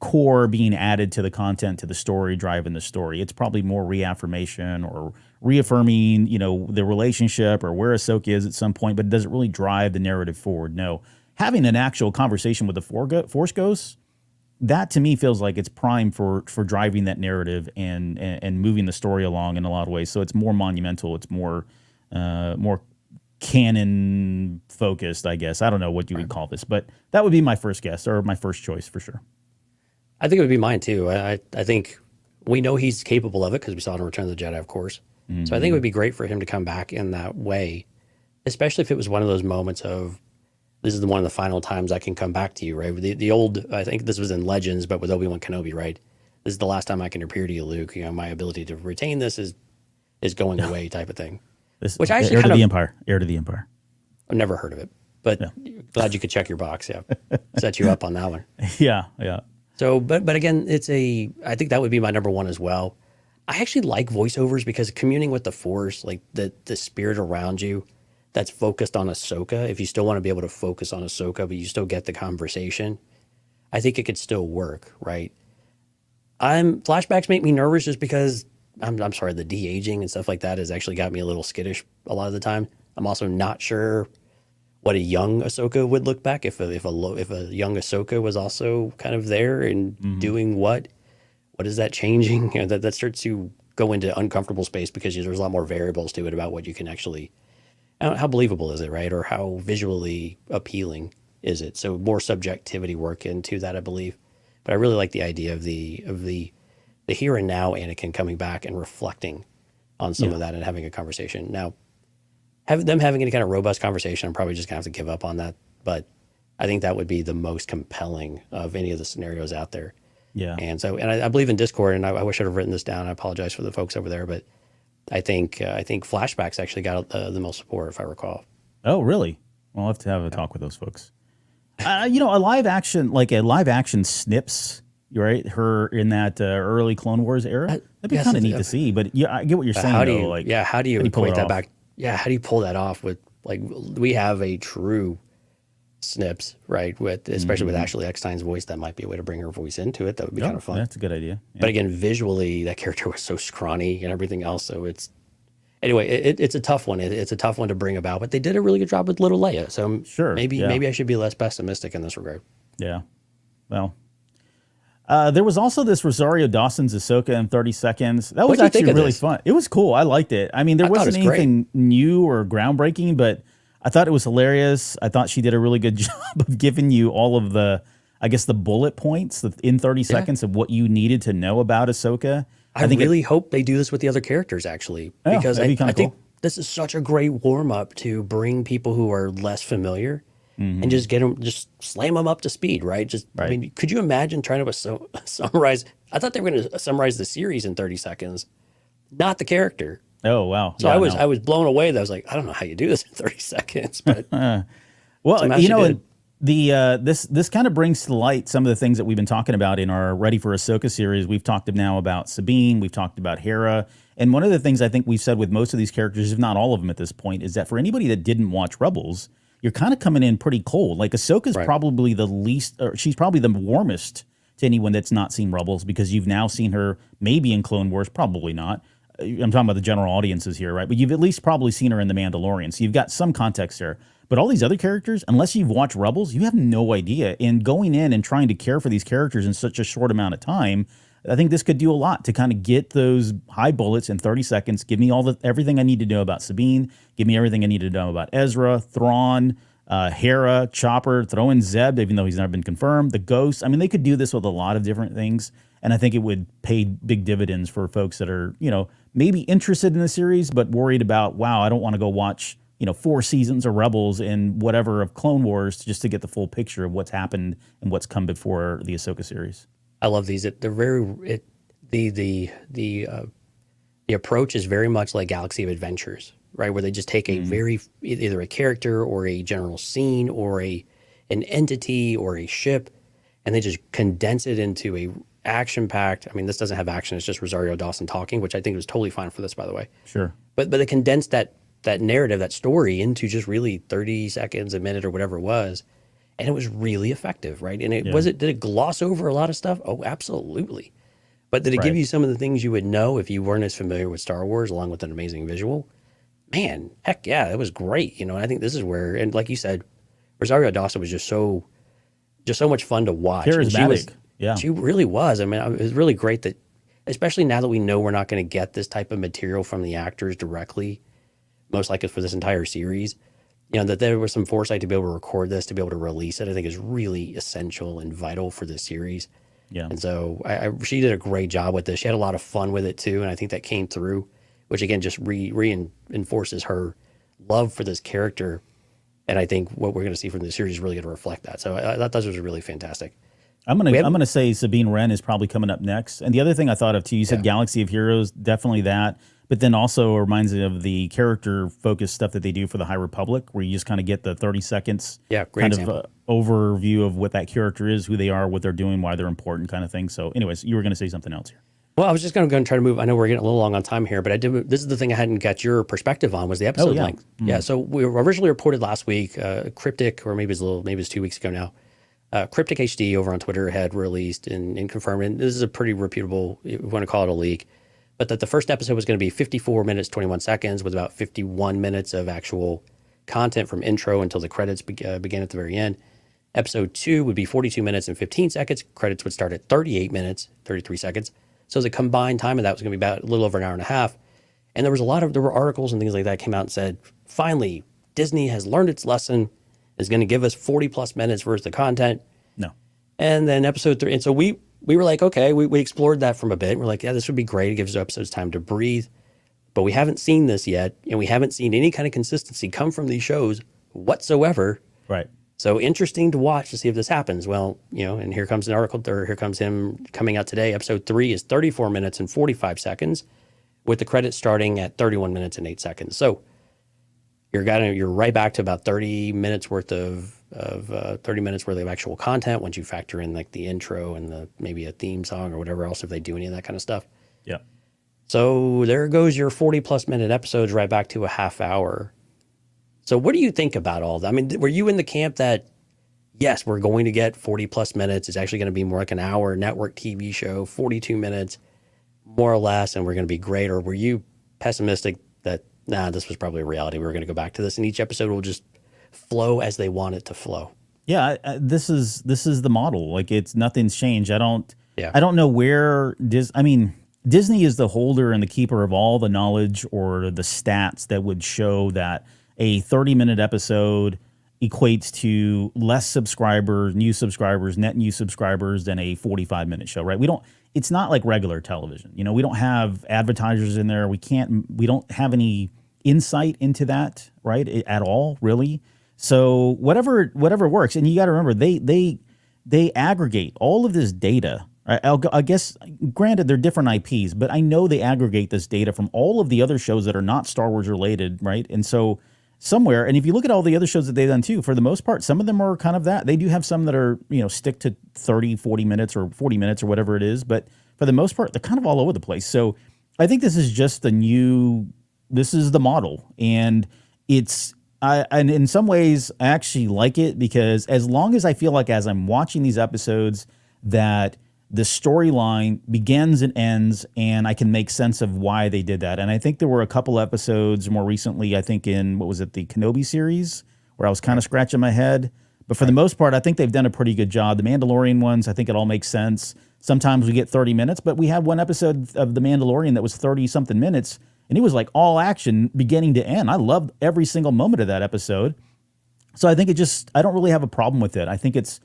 core being added to the content, to the story, driving the story. It's probably more reaffirmation or reaffirming, you know, the relationship or where Ahsoka is at some point, but it doesn't really drive the narrative forward. No. Having an actual conversation with the Force Ghosts, that to me feels like it's prime for driving that narrative and moving the story along in a lot of ways. So it's more monumental. It's more canon focused, I guess. I don't know what you would call this, but that would be my first guess, or my first choice for sure.
I think it would be mine too. I think we know he's capable of it because we saw it in Return of the Jedi, of course. Mm-hmm. So I think it would be great for him to come back in that way, especially if it was one of those moments of, this is one of the final times I can come back to you, right? The old, I think this was in Legends, but with Obi-Wan Kenobi, right? This is the last time I can appear to you, Luke. You know, my ability to retain this is going away, type of thing.
Which I actually Heir to the Empire.
I've never heard of it, but glad you could check your box. Yeah, set you up on that one.
Yeah.
So, but again, I think that would be my number one as well. I actually like voiceovers because communing with the Force, like the spirit around you, that's focused on Ahsoka, if you still want to be able to focus on Ahsoka, but you still get the conversation, I think it could still work, right? Flashbacks make me nervous just because I'm sorry, the de-aging and stuff like that has actually got me a little skittish a lot of the time. I'm also not sure what a young Ahsoka would look back if a young Ahsoka was also kind of there and doing what is that changing? You know, that starts to go into uncomfortable space because there's a lot more variables to it about what you can actually, how believable is it, right? Or how visually appealing is it? So more subjectivity work into that, I believe. But I really like the idea of the here and now Anakin coming back and reflecting on some of that and having a conversation. Now, having any kind of robust conversation, I'm probably just gonna have to give up on that. But I think that would be the most compelling of any of the scenarios out there.
Yeah.
And so, and I believe in Discord, and I wish I'd have written this down. I apologize for the folks over there, but I think flashbacks actually got the most support, if I recall.
Oh, really? Well, I'll have to have a talk with those folks. A live action snips, right? Her in that early Clone Wars era. That'd be kind of neat to see. But yeah, I get what you're saying.
How do you equate that back? Yeah, how do you pull that off with, like, we have a true snips, right? With especially with Ashley Eckstein's voice, that might be a way to bring her voice into it. That would be kind of fun.
That's a good idea. Yeah.
But again, visually, that character was so scrawny and everything else. So it's a tough one. It's a tough one to bring about. But they did a really good job with little Leia. So maybe I should be less pessimistic in this regard.
Yeah. Well. There was also this Rosario Dawson's Ahsoka in 30 seconds. That was actually really fun. It was cool. I liked it. I mean, there wasn't anything new or groundbreaking, but I thought it was hilarious. I thought she did a really good job of giving you all of the bullet points in 30 seconds of what you needed to know about Ahsoka.
I really hope they do this with the other characters, actually, because I think this is such a great warm-up to bring people who are less familiar and just just slam them up to speed, right? I mean, could you imagine trying to summarize? I thought they were going to summarize the series in 30 seconds, not the character.
Oh, wow.
So I was blown away. That I was like, I don't know how you do this in 30 seconds, but
well, this kind of brings to light some of the things that we've been talking about in our Ready for Ahsoka series. We've talked now about Sabine, we've talked about Hera, and one of the things I think we've said with most of these characters, if not all of them at this point, is that for anybody that didn't watch Rebels, you're kind of coming in pretty cold. Like Ahsoka's probably the least, or she's probably the warmest to anyone that's not seen Rebels, because you've now seen her maybe in Clone Wars, probably not. I'm talking about the general audiences here, right? But you've at least probably seen her in The Mandalorian, so you've got some context there. But all these other characters, unless you've watched Rebels, you have no idea. And going in and trying to care for these characters in such a short amount of time, I think this could do a lot to kind of get those high bullets in 30 seconds. Give me everything I need to know about Sabine. Give me everything I need to know about Ezra, Thrawn, Hera, Chopper, throw in Zeb, even though he's never been confirmed, the Ghost. I mean, they could do this with a lot of different things. And I think it would pay big dividends for folks that are, maybe interested in the series, but worried about, wow, I don't want to go watch 4 seasons of Rebels and whatever of Clone Wars just to get the full picture of what's happened and what's come before the Ahsoka series.
I love these. They're very the approach is very much like Galaxy of Adventures, right? Where they just take a very either a character or a general scene or an entity or a ship, and they just condense it into a action-packed. I mean, this doesn't have action; it's just Rosario Dawson talking, which I think was totally fine for this, by the way.
Sure,
but they condensed that narrative, that story, into just really 30 seconds, a minute, or whatever it was. And it was really effective, right? And did it gloss over a lot of stuff? Oh, absolutely. But did it give you some of the things you would know if you weren't as familiar with Star Wars, along with an amazing visual? Man, heck yeah, it was great. And I think this is where, and like you said, Rosario Dawson was just so much fun to watch.
Charismatic.
She really was. I mean, it was really great that, especially now that we know we're not going to get this type of material from the actors directly, most likely for this entire series, that there was some foresight to be able to record this, to be able to release it, I think is really essential and vital for this series.
Yeah.
And so she did a great job with this. She had a lot of fun with it too. And I think that came through, which again, just reinforces her love for this character. And I think what we're going to see from the series is really going to reflect that. So I thought this was really fantastic.
I'm gonna say Sabine Wren is probably coming up next. And the other thing I thought of too, you said Galaxy of Heroes, definitely that. But then also reminds me of the character-focused stuff that they do for the High Republic, where you just kind of get the 30 seconds overview of what that character is, who they are, what they're doing, why they're important kind of thing. So anyways, you were going to say something else here.
Well, I was just going to go and try to move. I know we're getting a little long on time here, but this is the thing I hadn't got your perspective on was the episode
yeah.
length. Yeah. So we were originally reported last week, Cryptic, or maybe it's 2 weeks ago now. Cryptic HD over on Twitter had released and confirmed, and this is a pretty reputable, if you want to call it a leak, but that the first episode was going to be 54 minutes, 21 seconds with about 51 minutes of actual content from intro until the credits began at the very end. Episode 2 would be 42 minutes and 15 seconds. Credits would start at 38 minutes, 33 seconds. So the combined time of that was going to be about a little over an hour and a half. And there were articles and things like that came out and said, finally, Disney has learned its lesson, is going to give us 40 plus minutes worth of content.
No.
And then episode 3. And so we were like, okay, we explored that from a bit. We're like, yeah, this would be great. It gives episodes time to breathe. But we haven't seen this yet. And we haven't seen any kind of consistency come from these shows whatsoever.
Right.
So interesting to watch to see if this happens. Well, and here comes an article, or here comes him coming out today. Episode 3 is 34 minutes and 45 seconds, with the credits starting at 31 minutes and 8 seconds. So you're right back to about 30 minutes worth of actual content once you factor in like the intro and maybe a theme song or whatever else if they do any of that kind of stuff.
Yeah.
So there goes your 40 plus minute episodes right back to a half hour. So what do you think about all that? I mean, were you in the camp that, yes, we're going to get 40 plus minutes. It's actually going to be more like an hour network TV show, 42 minutes, more or less, and we're going to be great? Or were you pessimistic that, this was probably a reality. We were going to go back to this, and each episode will just flow as they want it to flow?
Yeah, this is the model. Like nothing's changed. I don't know where Disney is the holder and the keeper of all the knowledge or the stats that would show that a 30-minute episode equates to less subscribers, net new subscribers than a 45-minute show, right? It's not like regular television. We don't have advertisers in there. We don't have any insight into that, right? At all, really. So whatever works. And you got to remember, they aggregate all of this data. I guess, granted, they're different IPs, but I know they aggregate this data from all of the other shows that are not Star Wars related, right? And so somewhere, and if you look at all the other shows that they've done too, for the most part, some of them are kind of that. They do have some that are, stick to 30, 40 minutes or 40 minutes or whatever it is. But for the most part, they're kind of all over the place. So I think this is just this is the model. And and in some ways, I actually like it because as long as I feel like as I'm watching these episodes that the storyline begins and ends, and I can make sense of why they did that. And I think there were a couple episodes more recently, I think in, the Kenobi series, where I was kind of scratching my head. But for the most part, I think they've done a pretty good job. The Mandalorian ones, I think it all makes sense. Sometimes we get 30 minutes, but we had one episode of The Mandalorian that was 30-something minutes, and it was like all action beginning to end. I loved every single moment of that episode. So I think I don't really have a problem with it. I think it's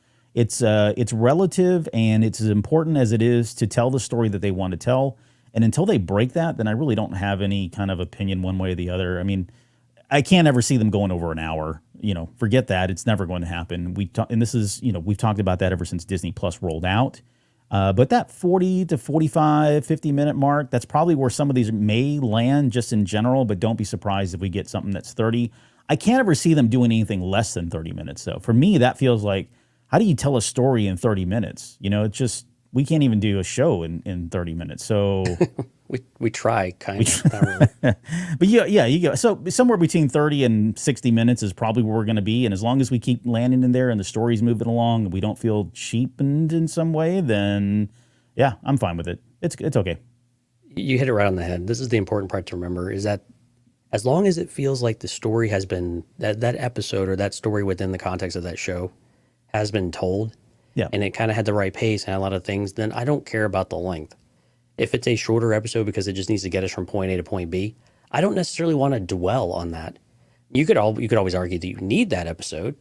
relative, and it's as important as it is to tell the story that they want to tell. And until they break that, then I really don't have any kind of opinion one way or the other. I mean, I can't ever see them going over an hour. Forget that. It's never going to happen. We've talked about that ever since Disney Plus rolled out. But that 40 to 45, 50-minute mark, that's probably where some of these may land just in general, but don't be surprised if we get something that's 30. I can't ever see them doing anything less than 30 minutes, though. For me, that feels like, how do you tell a story in 30 minutes? It's just, we can't even do a show in 30 minutes. So
we try, kind of. Not really.
But yeah, you go. So somewhere between 30 and 60 minutes is probably where we're going to be. And as long as we keep landing in there and the story's moving along and we don't feel cheapened in some way, then yeah, I'm fine with it. It's okay.
You hit it right on the head. This is the important part to remember, is that as long as it feels like the story has been, that episode or that story within the context of that show has been told, and it kind of had the right pace and a lot of things, then I don't care about the length. If it's a shorter episode because it just needs to get us from point A to point B, I don't necessarily want to dwell on that. You could always argue that you need that episode,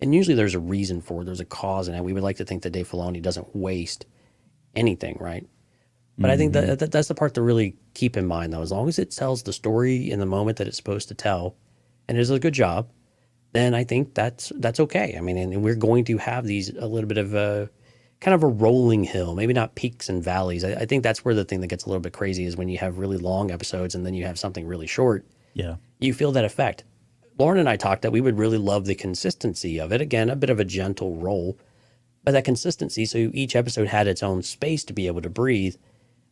and usually there's a reason for it. There's a cause in it. We would like to think that Dave Filoni doesn't waste anything, right? But I think that's the part to really keep in mind, though. As long as it tells the story in the moment that it's supposed to tell, and it does a good job, then I think that's okay. I mean, and we're going to have a little bit of a kind of a rolling hill, maybe not peaks and valleys. I think that's where the thing that gets a little bit crazy is when you have really long episodes and then you have something really short.
Yeah.
You feel that effect. Lauren and I talked that we would really love the consistency of it. Again, a bit of a gentle roll, but that consistency. So each episode had its own space to be able to breathe.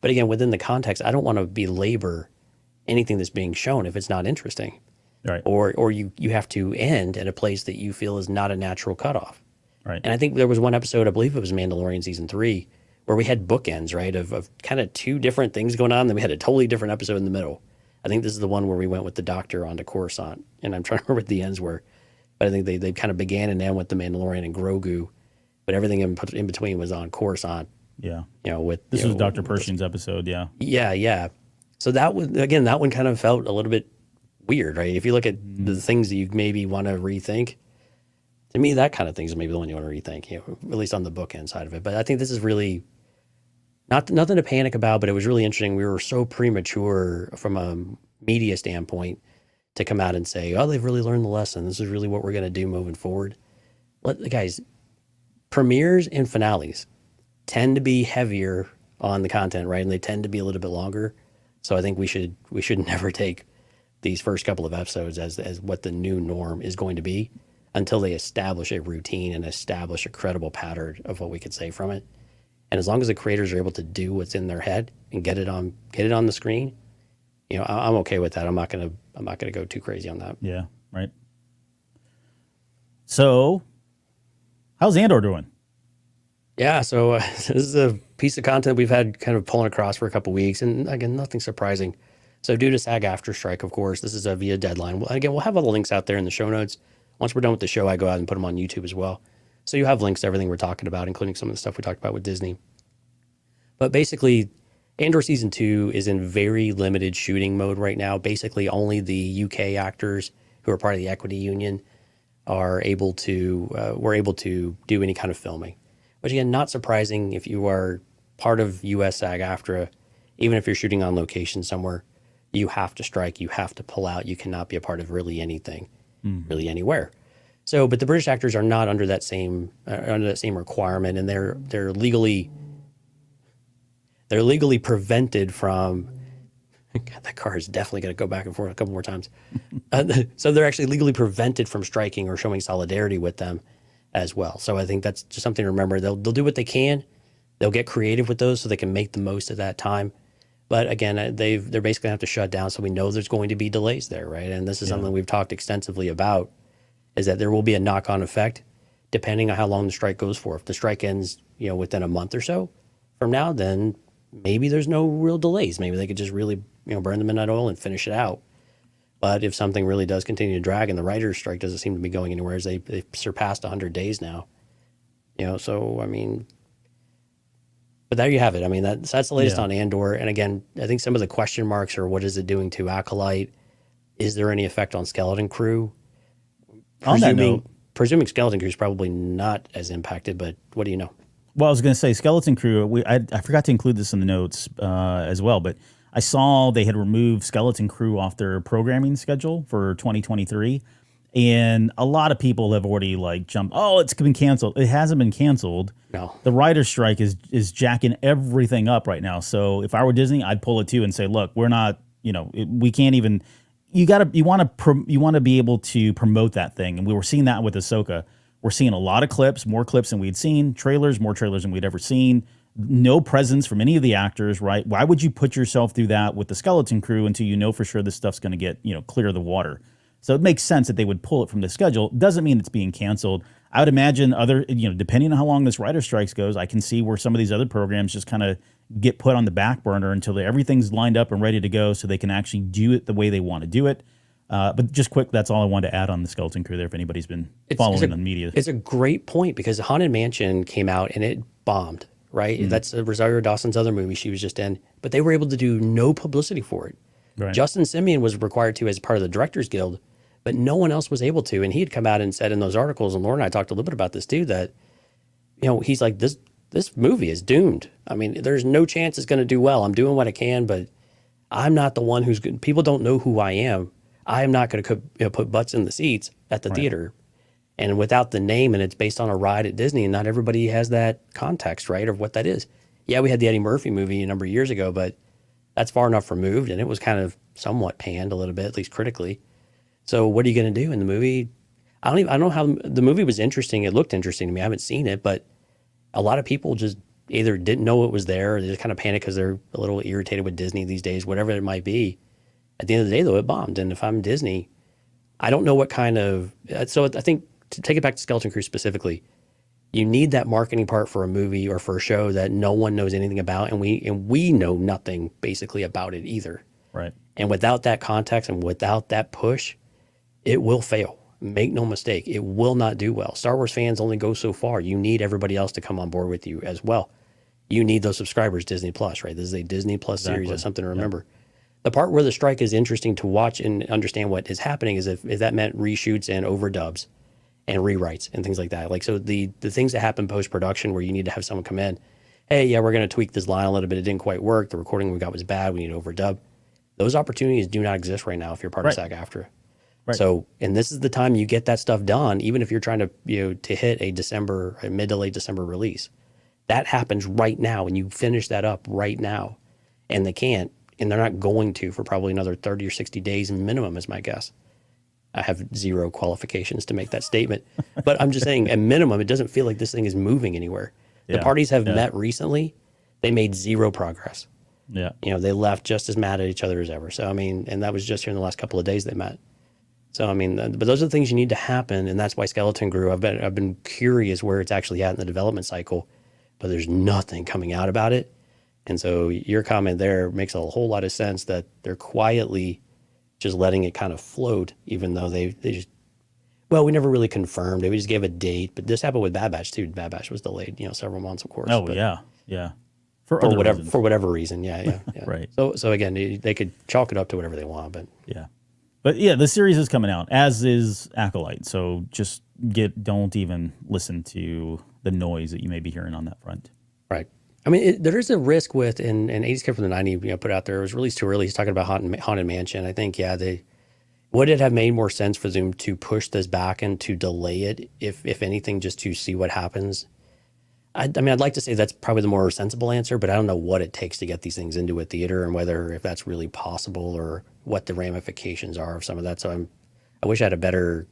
But again, within the context, I don't want to belabor anything that's being shown if it's not interesting.
Right.
Or you have to end at a place that you feel is not a natural cutoff.
Right.
And I think there was one episode, I believe it was Mandalorian season 3, where we had bookends, right, of kind of two different things going on. Then we had a totally different episode in the middle. I think this is the one where we went with the Doctor onto Coruscant, and I'm trying to remember what the ends were. But I think they kind of began and end with the Mandalorian and Grogu, but everything in between was on Coruscant.
Yeah.
With
this was Dr. Pershing's episode. Yeah.
Yeah. So that one kind of felt a little bit weird, right? If you look at the things that you maybe want to rethink, to me, that kind of thing is maybe the one you want to rethink, at least on the bookend side of it. But I think this is really nothing to panic about, but it was really interesting. We were so premature from a media standpoint to come out and say, oh, they've really learned the lesson. This is really what we're going to do moving forward. Guys, premieres and finales tend to be heavier on the content, right? And they tend to be a little bit longer. So I think we should never take these first couple of episodes as what the new norm is going to be until they establish a routine and establish a credible pattern of what we could say from it. And as long as the creators are able to do what's in their head and get it on the screen, I'm okay with that. I'm not gonna go too crazy on that.
Yeah. Right. So, how's Andor doing?
Yeah, so this is a piece of content we've had kind of pulling across for a couple weeks, and again, nothing surprising. So due to SAG-AFTRA strike, of course, this is a via deadline. We'll have all the links out there in the show notes. Once we're done with the show, I go out and put them on YouTube as well. So you have links to everything we're talking about, including some of the stuff we talked about with Disney. But basically, Andor Season 2 is in very limited shooting mode right now. Basically, only the UK actors who are part of the equity union were able to do any kind of filming. Which again, not surprising if you are part of US SAG-AFTRA, even if you're shooting on location somewhere, you have to strike, you have to pull out, you cannot be a part of really anything, really anywhere. So, but the British actors are not under that same requirement, and they're legally prevented from. God, that car is definitely going to go back and forth a couple more times. So they're actually legally prevented from striking or showing solidarity with them as well. So I think that's just something to remember. They'll do what they can. They'll get creative with those so they can make the most of that time. But again, they're basically going to have to shut down. So we know there's going to be delays there, right? And this is something we've talked extensively about, is that there will be a knock-on effect depending on how long the strike goes for. If the strike ends, within a month or so from now, then maybe there's no real delays. Maybe they could just really, burn the midnight oil and finish it out. But if something really does continue to drag and the writer's strike doesn't seem to be going anywhere, as they've surpassed 100 days now, so, I mean, but there you have it. I mean, that's the latest on Andor. And again, I think some of the question marks are, what is it doing to Acolyte? Is there any effect on Skeleton Crew? Presuming Skeleton Crew is probably not as impacted, but what do you know?
Well, I was going to say Skeleton Crew. I forgot to include this in the notes as well, but I saw they had removed Skeleton Crew off their programming schedule for 2023, and a lot of people have already jumped. Oh, it's been canceled. It hasn't been canceled.
No,
the writer's strike is jacking everything up right now. So if I were Disney, I'd pull it too and say, look, we're not. We can't even. You want to be able to promote that thing, and we were seeing that with Ahsoka. We're seeing a lot of clips, more clips than we'd seen, more trailers than we'd ever seen. No presence from any of the actors, right? Why would you put yourself through that with the Skeleton Crew until you know for sure this stuff's going to get, clear the water? So it makes sense that they would pull it from the schedule. Doesn't mean it's being canceled. I would imagine depending on how long this writer strikes goes, I can see where some of these other programs just kind of get put on the back burner until everything's lined up and ready to go so they can actually do it the way they want to do it. But just quick, that's all I wanted to add on the Skeleton Crew there if anybody's been following the media.
It's a great point because Haunted Mansion came out and it bombed, right? Mm-hmm. That's Rosario Dawson's other movie she was just in, but they were able to do no publicity for it. Right. Justin Simeon was required to as part of the Directors Guild, but no one else was able to. And he had come out and said in those articles, and Lauren and I talked a little bit about this too, that, he's like, this movie is doomed. I mean, there's no chance it's going to do well. I'm doing what I can, but I'm not the one who's good. People don't know who I am. I am not going to put butts in the seats at the theater. And without the name, and it's based on a ride at Disney, and not everybody has that context, right, of what that is. Yeah, we had the Eddie Murphy movie a number of years ago, but that's far enough removed, and it was kind of somewhat panned a little bit, at least critically. So what are you going to do in the movie? I don't know how the movie was interesting. It looked interesting to me. I haven't seen it, but a lot of people just either didn't know it was there, or they just kind of panicked because they're a little irritated with Disney these days, whatever it might be. At the end of the day, though, it bombed. And if I'm Disney, I don't know what kind of. So I think to take it back to Skeleton Crew specifically, you need that marketing part for a movie or for a show that no one knows anything about, and we know nothing basically about it either.
Right.
And without that context and without that push, it will fail. Make no mistake, it will not do well. Star Wars fans only go so far. You need everybody else to come on board with you as well. You need those subscribers, Disney Plus, right? This is a Disney Plus series. That's something to remember. Yep. The part where the strike is interesting to watch and understand what is happening is if that meant reshoots and overdubs and rewrites and things like that. Like, so the things that happen post-production where you need to have someone come in, hey, yeah, we're going to tweak this line a little bit. It didn't quite work. The recording we got was bad. We need to overdub. Those opportunities do not exist right now if you're part of SAG-AFTRA. Right. So, and this is the time you get that stuff done, even if you're trying to, to hit a mid to late December release. That happens right now, and you finish that up right now. And they can't, and they're not going to for probably another 30 or 60 days minimum, is my guess. I have zero qualifications to make that statement. But I'm just saying, at minimum, it doesn't feel like this thing is moving anywhere. The parties have met recently. They made zero progress.
Yeah.
They left just as mad at each other as ever. So, I mean, and that was just here in the last couple of days they met. So, I mean, but those are the things you need to happen, and that's why Skeleton grew. I've been curious where it's actually at in the development cycle, but there's nothing coming out about it. And so your comment there makes a whole lot of sense that they're quietly just letting it kind of float, even though they just, well, we never really confirmed it. We just gave a date. But this happened with Bad Batch, too. Bad Batch was delayed, several months, of course.
Oh,
but
yeah.
For whatever reason, yeah.
Right.
So again, they could chalk it up to whatever they want, but
But yeah, the series is coming out, as is Acolyte. So just don't even listen to the noise that you may be hearing on that front.
Right. I mean, there is a risk with, and 80s Kid from the 90s, put out there, it was released too early. He's talking about Haunted Mansion. I think, would it have made more sense for them to push this back and to delay it, if anything, just to see what happens? I mean, I'd like to say that's probably the more sensible answer, but I don't know what it takes to get these things into a theater and if that's really possible or what the ramifications are of some of that. So I wish I had a better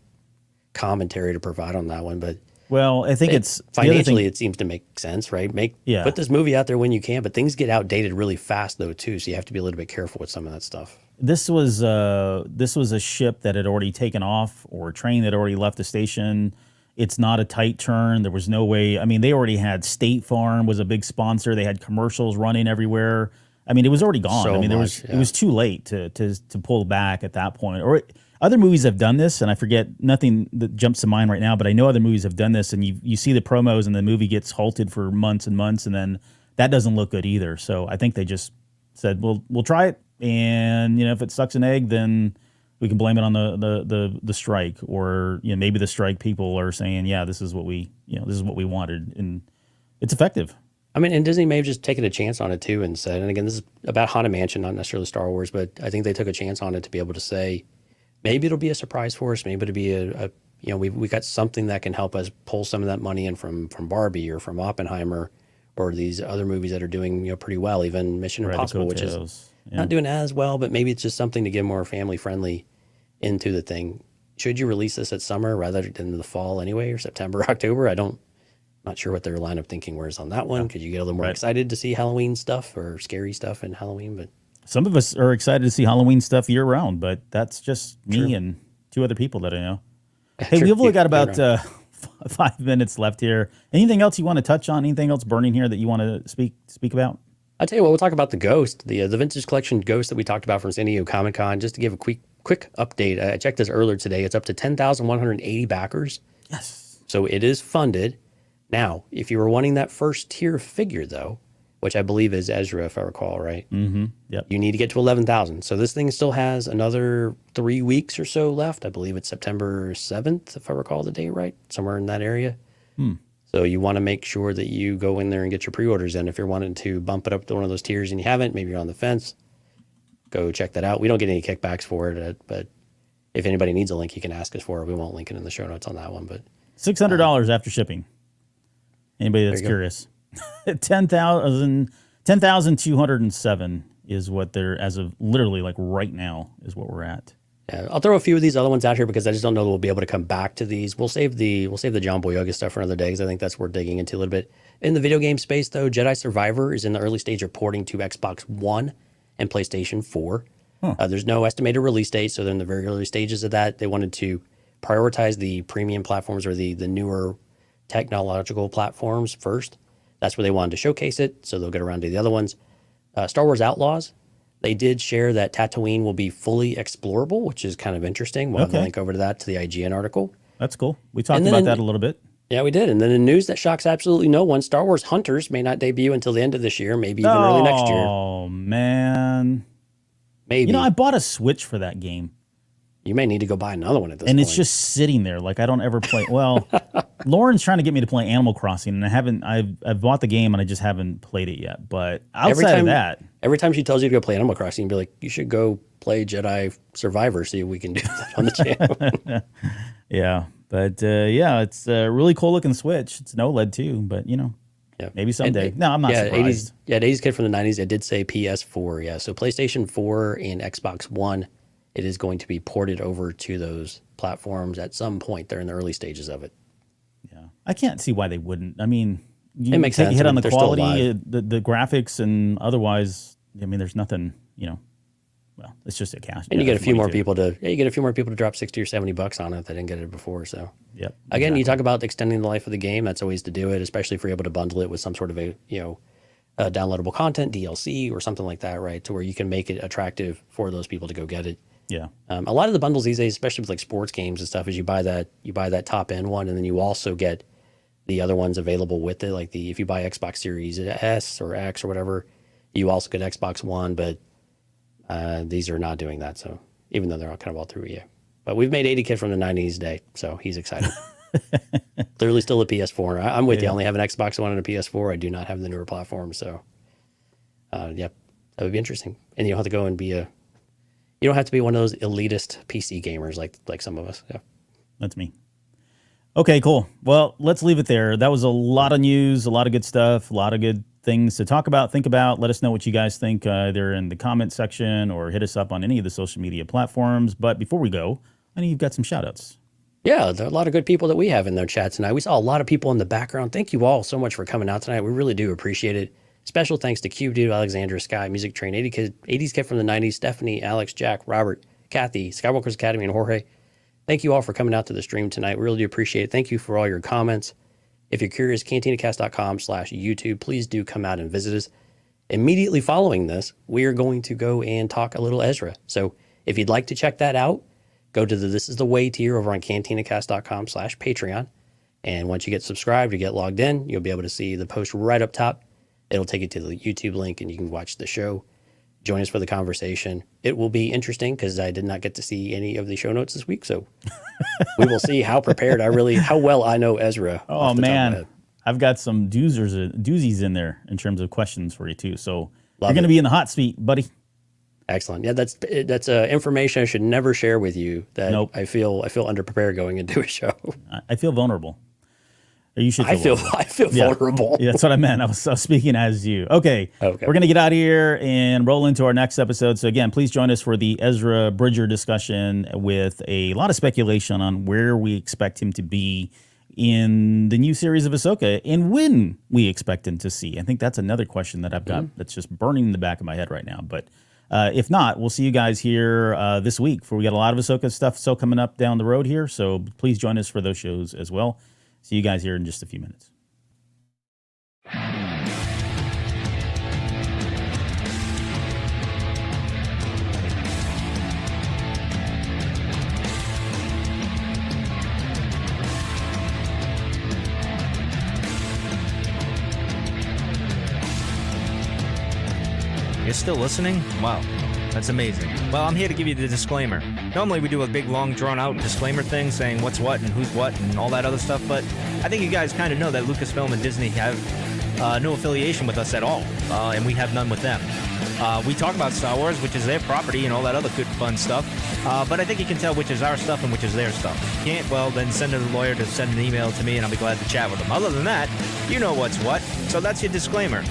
commentary to provide on that one, but
well, I think it's
financially it seems to make sense, right? Put this movie out there when you can, but things get outdated really fast though too, so you have to be a little bit careful with some of that stuff.
This was a ship that had already taken off, or a train that already left the station. It's not a tight turn. There was no way. I mean, they already had State Farm was a big sponsor. They had commercials running everywhere. I mean, it was already gone. It was too late to pull back at that point. Or other movies have done this, and I forget, nothing that jumps to mind right now, but I know other movies have done this, and you see the promos and the movie gets halted for months and months, and then that doesn't look good either. So I think they just said, we'll try it, and if it sucks an egg, then we can blame it on the strike, or maybe the strike people are saying, this is what we wanted, and it's effective.
I mean, and Disney may have just taken a chance on it too and said, and again, this is about Haunted Mansion, not necessarily Star Wars, but I think they took a chance on it to be able to say, maybe it'll be a surprise for us, maybe it'll be we got something that can help us pull some of that money in from Barbie or from Oppenheimer or these other movies that are doing pretty well, even Mission Impossible, which is not doing as well, but maybe it's just something to get more family friendly into the thing. Should you release this at summer rather than the fall anyway, or September, October? Not sure what their line of thinking was on that one. Could you get a little more excited to see Halloween stuff or scary stuff in Halloween? But
some of us are excited to see Halloween stuff year round, but that's just me and two other people that I know. Hey, we've only got about 5 minutes left here. Anything else you want to touch on? Anything else burning here that you want to speak about?
I'll tell you what, we'll talk about the Ghost, the Vintage Collection Ghost that we talked about from San Diego Comic-Con. Just to give a quick update, I checked this earlier today. It's up to 10,180 backers.
Yes.
So it is funded. Now, if you were wanting that first tier figure, though, which I believe is Ezra, if I recall, right?
Mm-hmm. Yep.
You need to get to 11,000. So this thing still has another 3 weeks or so left. I believe it's September 7th, if I recall the date right, somewhere in that area. So you want to make sure that you go in there and get your pre-orders in. If you're wanting to bump it up to one of those tiers and you haven't, maybe you're on the fence, go check that out. We don't get any kickbacks for it, but if anybody needs a link, you can ask us for it. We won't link it in the show notes on that one. But
$600 after shipping. Anybody that's curious. 10,207 is what they're, as of literally like right now, is what we're at.
Yeah, I'll throw a few of these other ones out here because I just don't know that we'll be able to come back to these. We'll save the John Boyega stuff for another day because I think that's worth digging into a little bit. In the video game space, though, Jedi Survivor is in the early stage of porting to Xbox One and PlayStation 4. There's no estimated release date, so they're in the very early stages of that. They wanted to prioritize the premium platforms or the newer technological platforms first. That's where they wanted to showcase it, so they'll get around to the other ones. Star Wars Outlaws, they did share that Tatooine will be fully explorable, which is kind of interesting. We'll have the link over to that, to the IGN article.
That's cool. We talked about that a little bit.
Yeah, we did. And then in news that shocks absolutely no one, Star Wars Hunters may not debut until the end of this year, maybe even early next year.
Oh, man.
Maybe.
You know, I bought a Switch for that game.
You may need to go buy another one at this point.
And it's just sitting there. Like, I don't ever play. Well, Lauren's trying to get me to play Animal Crossing, and I've bought the game, and I just haven't played it yet. But outside of that.
Every time she tells you to go play Animal Crossing, you'd be like, you should go play Jedi Survivor, see if we can do that on the channel.
Yeah. But, it's a really cool-looking Switch. It's an OLED, too, but, maybe someday. No, I'm not surprised.
80s kid from the 90s, it did say PS4, yeah. So PlayStation 4 and Xbox One, it is going to be ported over to those platforms at some point. They're in the early stages of it.
Yeah. I can't see why they wouldn't. I mean,
it makes
take
sense.
a hit on the quality, the graphics, and otherwise, I mean, there's nothing, well, it's just a cash.
And you get a few more people to drop $60 or $70 on it that didn't get it before. So again, you talk about extending the life of the game. That's a ways to do it, especially if you're able to bundle it with some sort of a downloadable content, DLC or something like that, right? To where you can make it attractive for those people to go get it.
Yeah.
A lot of the bundles these days, especially with like sports games and stuff, is you buy that top end one, and then you also get the other ones available with it. Like if you buy Xbox Series S or X or whatever, you also get Xbox One, but these are not doing that. So even though they're all kind of all through EA, but we've made 80 Kid from the 90s day, so he's excited. Clearly still a PS4. I'm with you. I only have an Xbox One and a PS4. I do not have the newer platform. So, that would be interesting. And you don't have to go and you don't have to be one of those elitist PC gamers like some of us. Yeah,
that's me. Okay, cool. Well, let's leave it there. That was a lot of news, a lot of good stuff, a lot of good things to talk about, think about. Let us know what you guys think either in the comment section or hit us up on any of the social media platforms. But before we go, I know you've got some shout outs.
Yeah, there are a lot of good people that we have in their chat tonight. We saw a lot of people in the background. Thank you all so much for coming out tonight. We really do appreciate it. Special thanks to Cube Dude, Alexandra, Sky, Music Train, 80s Kid from the 90s, Stephanie, Alex, Jack, Robert, Kathy, Skywalker's Academy, and Jorge. Thank you all for coming out to the stream tonight. We really do appreciate it. Thank you for all your comments. If you're curious, cantinacast.com/YouTube. Please do come out and visit us. Immediately following this, we are going to go and talk a little Ezra. So if you'd like to check that out, go to the This Is The Way tier over on cantinacast.com/Patreon. And once you get subscribed, you get logged in, you'll be able to see the post right up top. It'll take you to the YouTube link and you can watch the show. Join us for the conversation. It will be interesting because I did not get to see any of the show notes this week. So we will see how well I know Ezra.
Oh, man. I've got some doozies in there in terms of questions for you, too. So you're going to be in the hot seat, buddy.
Excellent. Yeah, that's information I should never share with you. That
nope.
I feel underprepared going into a show.
I feel vulnerable. Or you should feel vulnerable.
I feel vulnerable.
Yeah, that's what I meant. I was speaking as you. Okay. We're going to get out of here and roll into our next episode. So again, please join us for the Ezra Bridger discussion with a lot of speculation on where we expect him to be in the new series of Ahsoka and when we expect him to see. I think that's another question that I've got that's just burning in the back of my head right now. But if not, we'll see you guys here this week, for we got a lot of Ahsoka stuff still coming up down the road here. So please join us for those shows as well. See you guys here in just a few minutes.
You're still listening? Wow, that's amazing. Well, I'm here to give you the disclaimer. Normally we do a big, long, drawn-out disclaimer thing saying what's what and who's what and all that other stuff, but I think you guys kind of know that Lucasfilm and Disney have no affiliation with us at all, and we have none with them. We talk about Star Wars, which is their property, and all that other good, fun stuff, but I think you can tell which is our stuff and which is their stuff. If you can't, well, then send a lawyer to send an email to me, and I'll be glad to chat with them. Other than that, you know what's what, so that's your disclaimer.